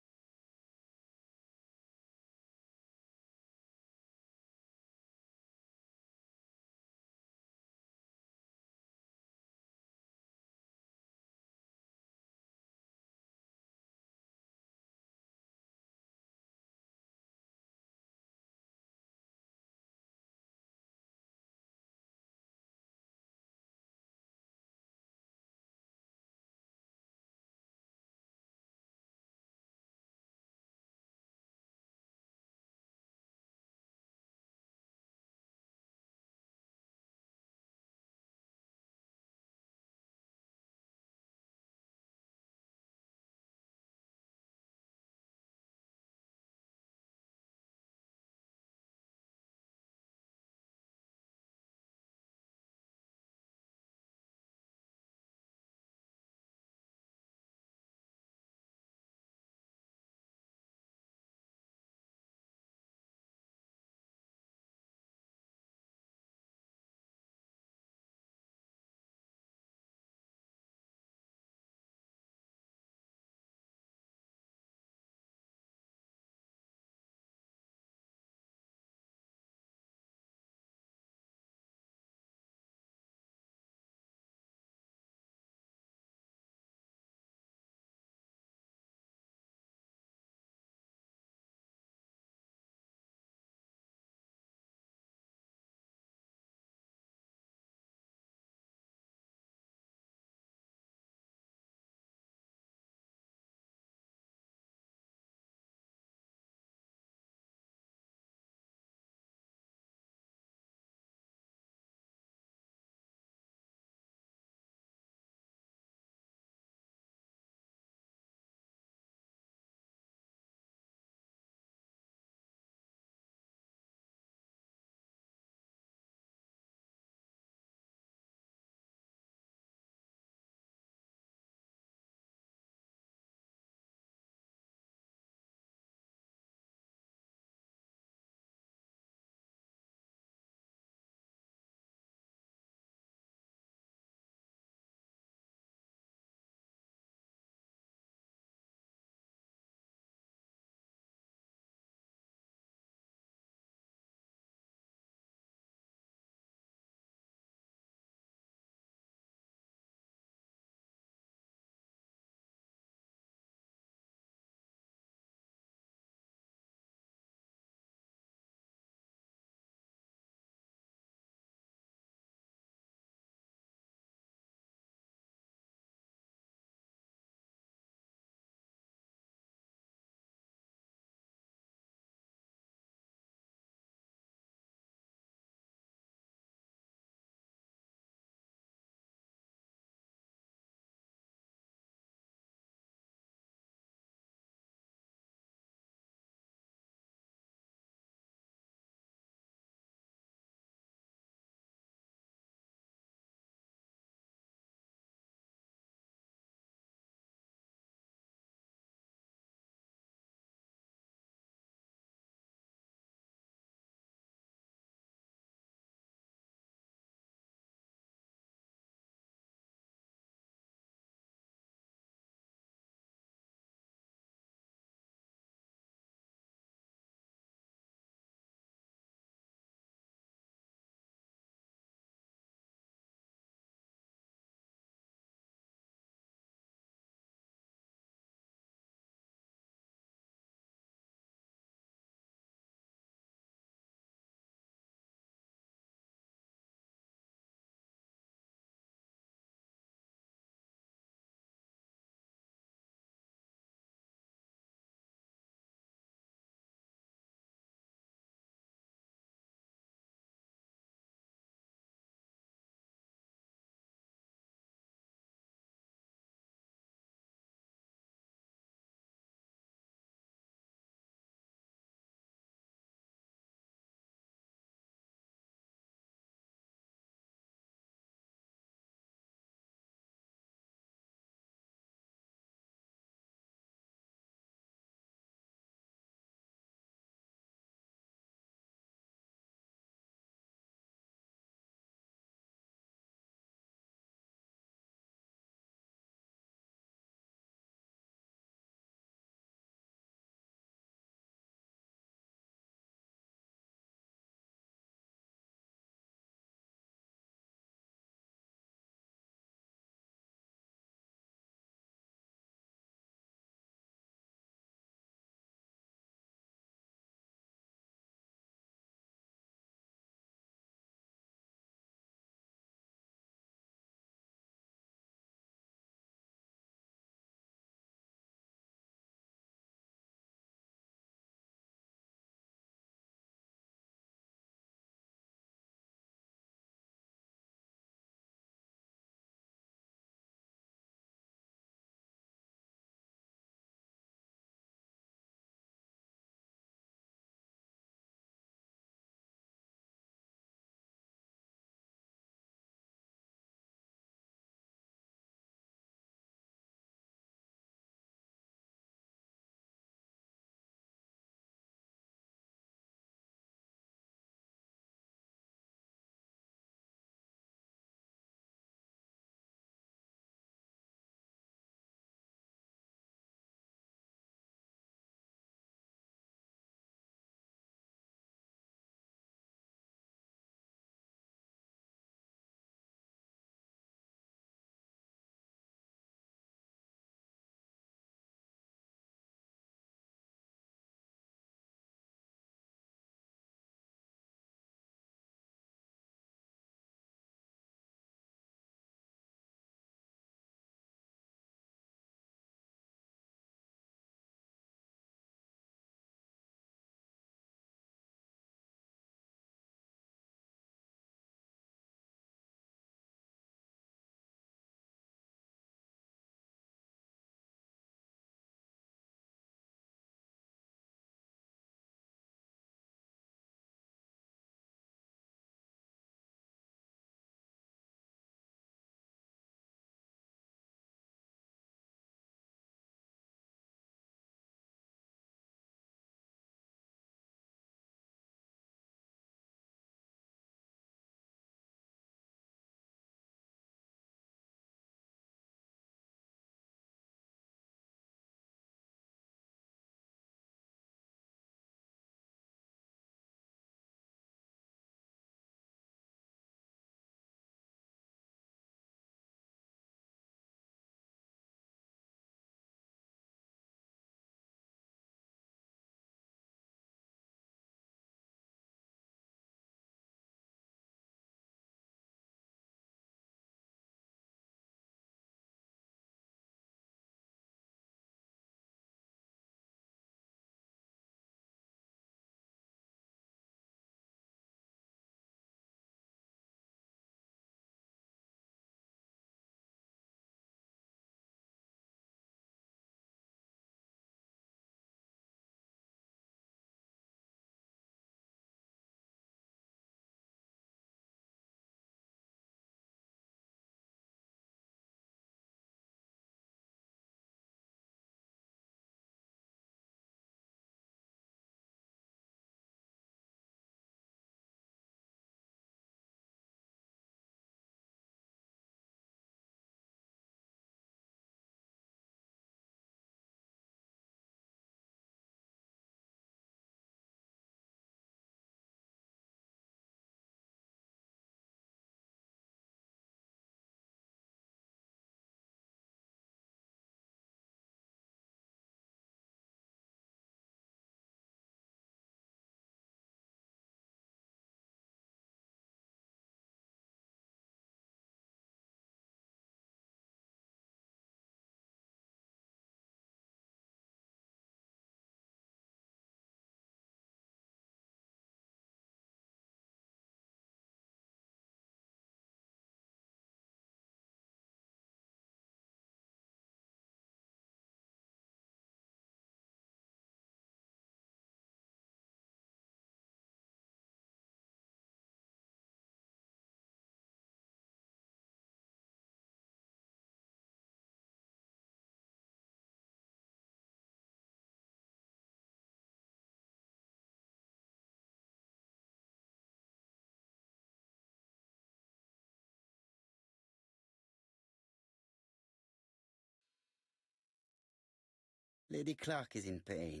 A: Lady Clark is in pain.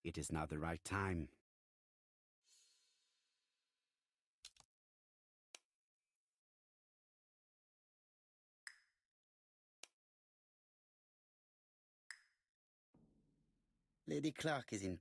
A: It is not the right time. Lady Clark is in...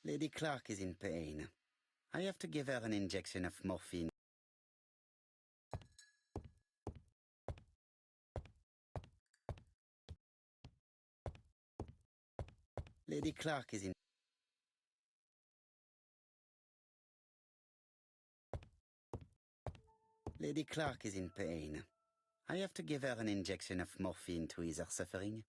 A: Lady Clark is in pain. I have to give her an injection of morphine. Lady Clark is in... Lady Clark is in pain. I have to give her an injection of morphine to ease her suffering.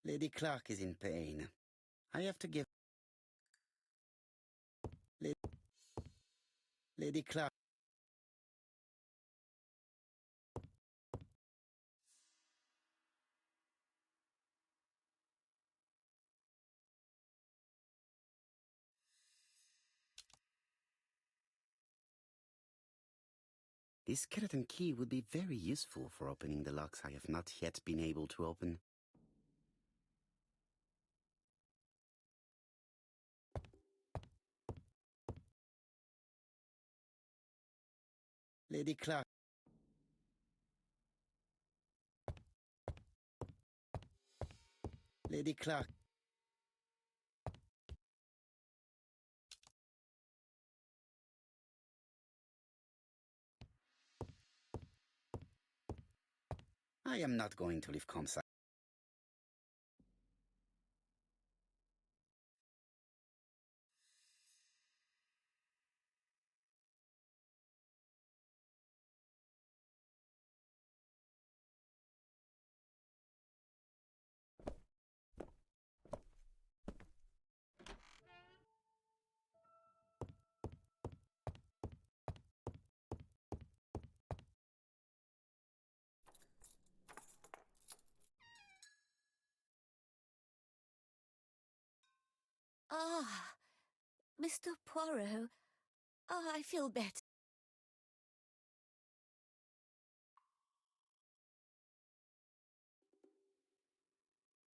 A: Lady Clark is in pain. I have to give... Lady Clark... This skeleton key would be very useful for opening the locks I have not yet been able to open. Lady Clark. Lady Clark. I am not going to leave Comsa.
E: Ah, Mr. Poirot. Ah, I feel better.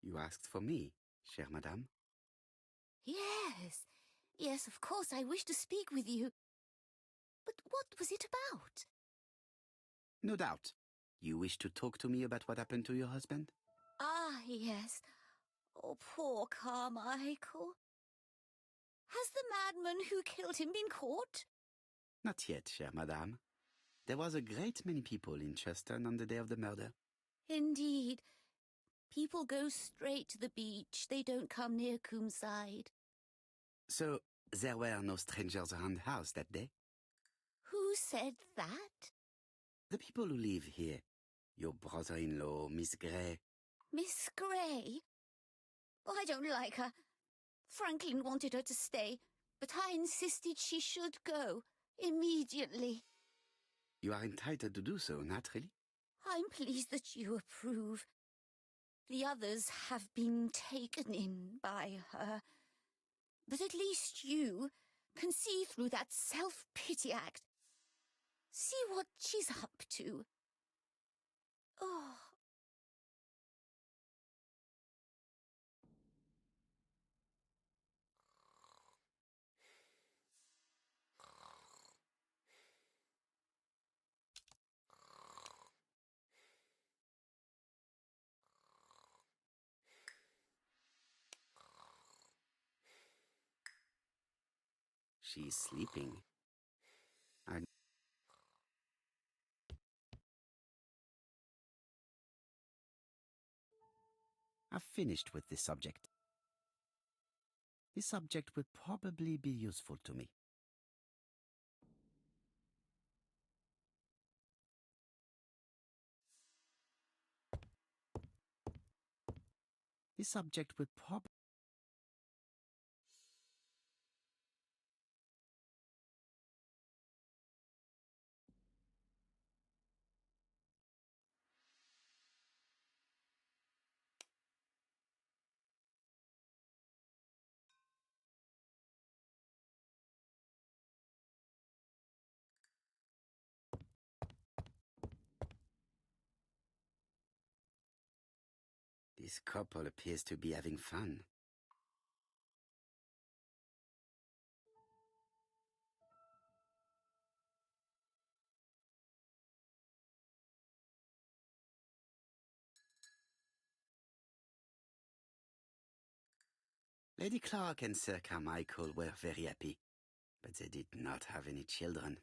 A: You asked for me, chère madame?
E: Yes. Yes, of course, I wish to speak with you. But what was it about?
A: No doubt. You wish to talk to me about what happened to your husband?
E: Ah, yes. Oh, poor Carmichael. Has the madman who killed him been caught?
A: Not yet, chère madame. There was a great many people in Cheston on the day of the murder.
E: Indeed. People go straight to the beach. They don't come near Coomside.
A: So, there were no strangers around the house that day?
E: Who said that?
A: The people who live here. Your brother-in-law, Miss Gray.
E: Miss Gray? Oh, I don't like her. Franklin wanted her to stay, but I insisted she should go, immediately.
A: You are entitled to do so, naturally.
E: I'm pleased that you approve. The others have been taken in by her. But at least you can see through that self-pity act. See what she's up to. Oh.
A: She's sleeping. I've finished with this subject. This subject will probably be useful to me. This subject will probably... This couple appears to be having fun. Lady Clark and Sir Carmichael were very happy, but they did not have any children.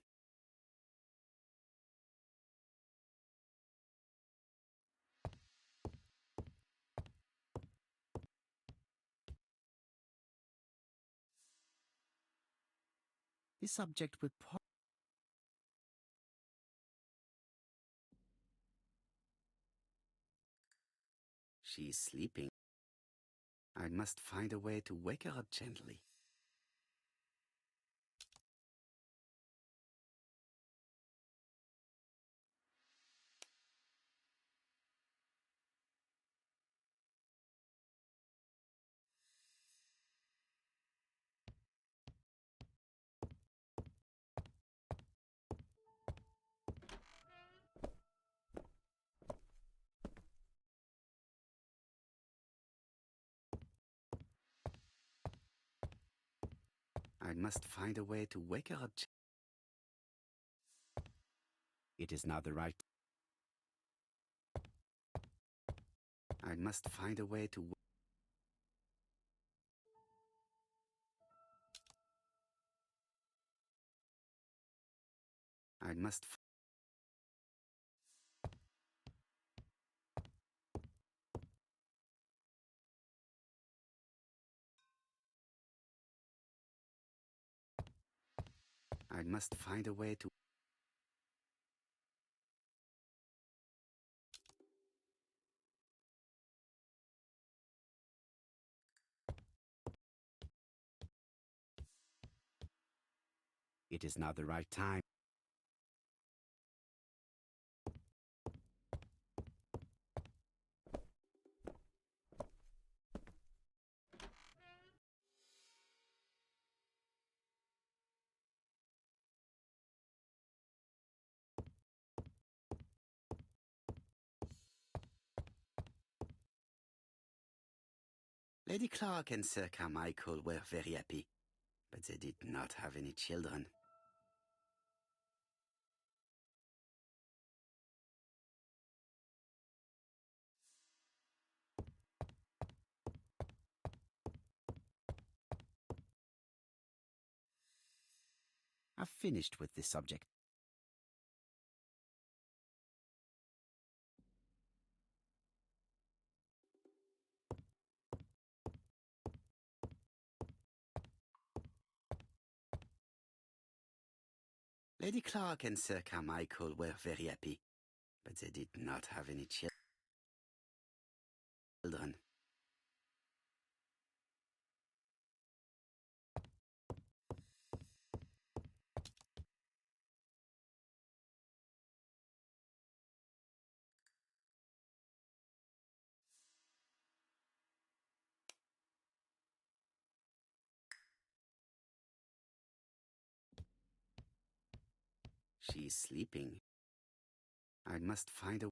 A: This subject would probably... She's sleeping. I must find a way to wake her up gently. I must find a way to wake her up. It is now the right... I must find a way to... I must... I must find a way to... It is now the right time. Lady Clark and Sir Carmichael were very happy, but they did not have any children. I've finished with this subject. Lady Clark and Sir Carmichael were very happy, but they did not have any children. She's sleeping. I must find a...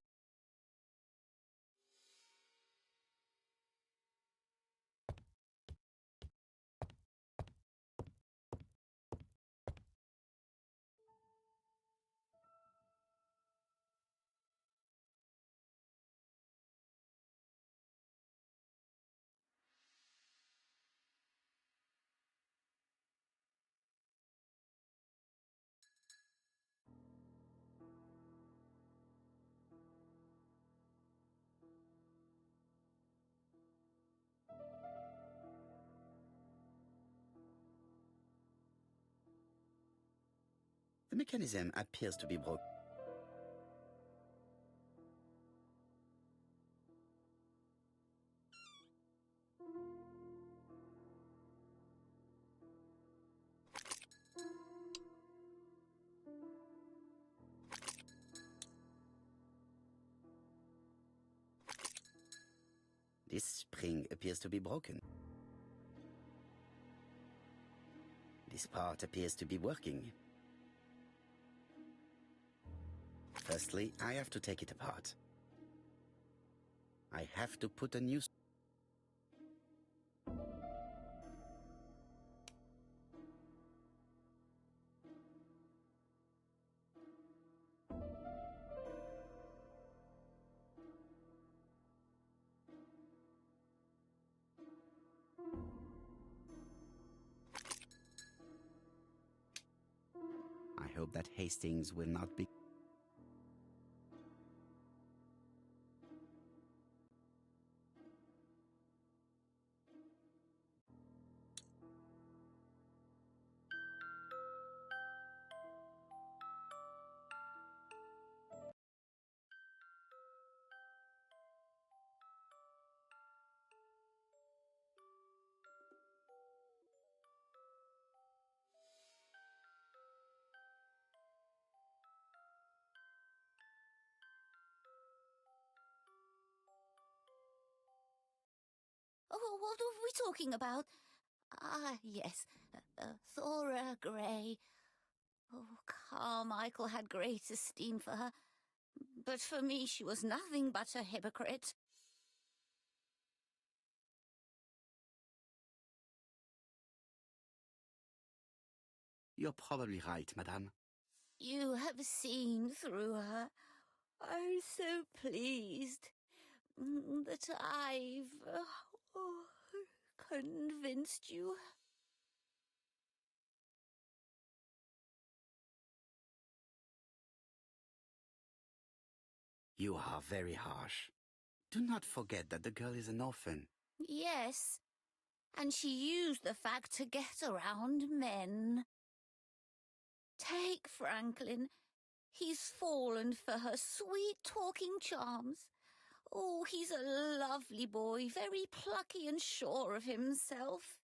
A: mechanism appears to be broken. This spring appears to be broken. This part appears to be working. Firstly, I have to take it apart. I have to put a new... I hope that Hastings will not be...
E: Oh, what are we talking about? Ah, yes, Thora Grey. Oh, Carmichael had great esteem for her, but for me she was nothing but a hypocrite.
A: You're probably right, madame.
E: You have seen through her. I'm so pleased that I've convinced you.
A: You are very harsh. Do not forget that the girl is an orphan.
E: Yes, and she used the fact to get around men. Take Franklin. He's fallen for her sweet-talking charms. Oh, he's a lovely boy, very plucky and sure of himself.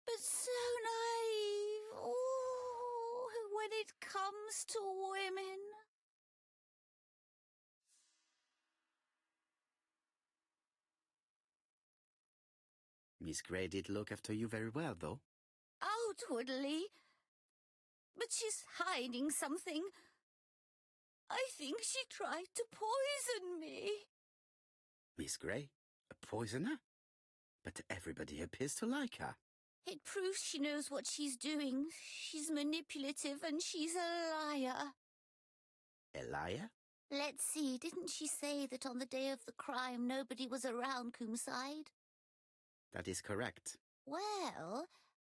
E: But so naive. Oh, when it comes to women.
A: Miss Grey did look after you very well, though.
E: Outwardly. But she's hiding something. I think she tried to poison me.
A: Miss Grey? A poisoner? But everybody appears to like her.
E: It proves she knows what she's doing. She's manipulative and she's a liar.
A: A liar?
E: Let's see, didn't she say that on the day of the crime nobody was around Coomside?
A: That is correct.
E: Well,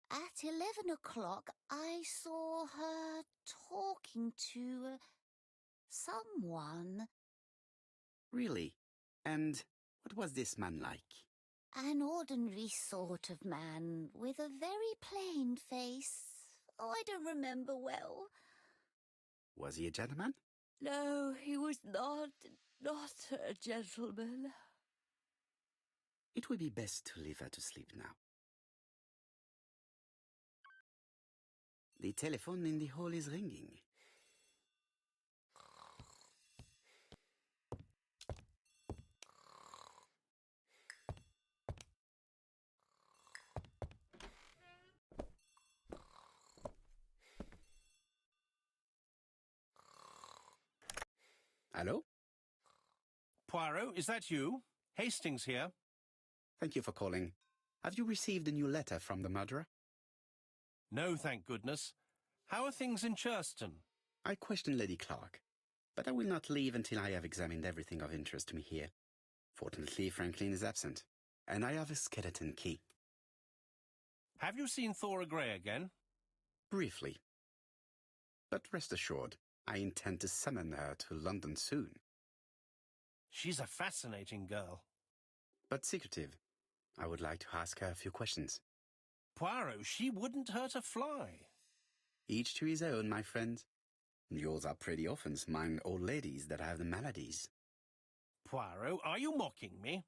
E: at 11 o'clock I saw her talking to someone.
A: Really? And what was this man like?
E: An ordinary sort of man with a very plain face. Oh, I don't remember well.
A: Was he a gentleman?
E: No, he was not a gentleman.
A: It would be best to leave her to sleep now. The telephone in the hall is ringing. Hello?
C: Poirot, is that you? Hastings here.
A: Thank you for calling. Have you received a new letter from the murderer?
C: No, thank goodness. How are things in Churston?
A: I questioned Lady Clark, but I will not leave until I have examined everything of interest to me here. Fortunately, Franklin is absent, and I have a skeleton key.
C: Have you seen Thora Grey again?
A: Briefly. But rest assured, I intend to summon her to London soon.
C: She's a fascinating girl.
A: But secretive. I would like to ask her a few questions.
C: Poirot, she wouldn't hurt a fly.
A: Each to his own, my friend. Yours are pretty often among old ladies that have the maladies.
C: Poirot, are you mocking me?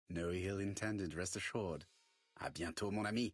A: No ill intended, rest assured. À bientôt, mon ami.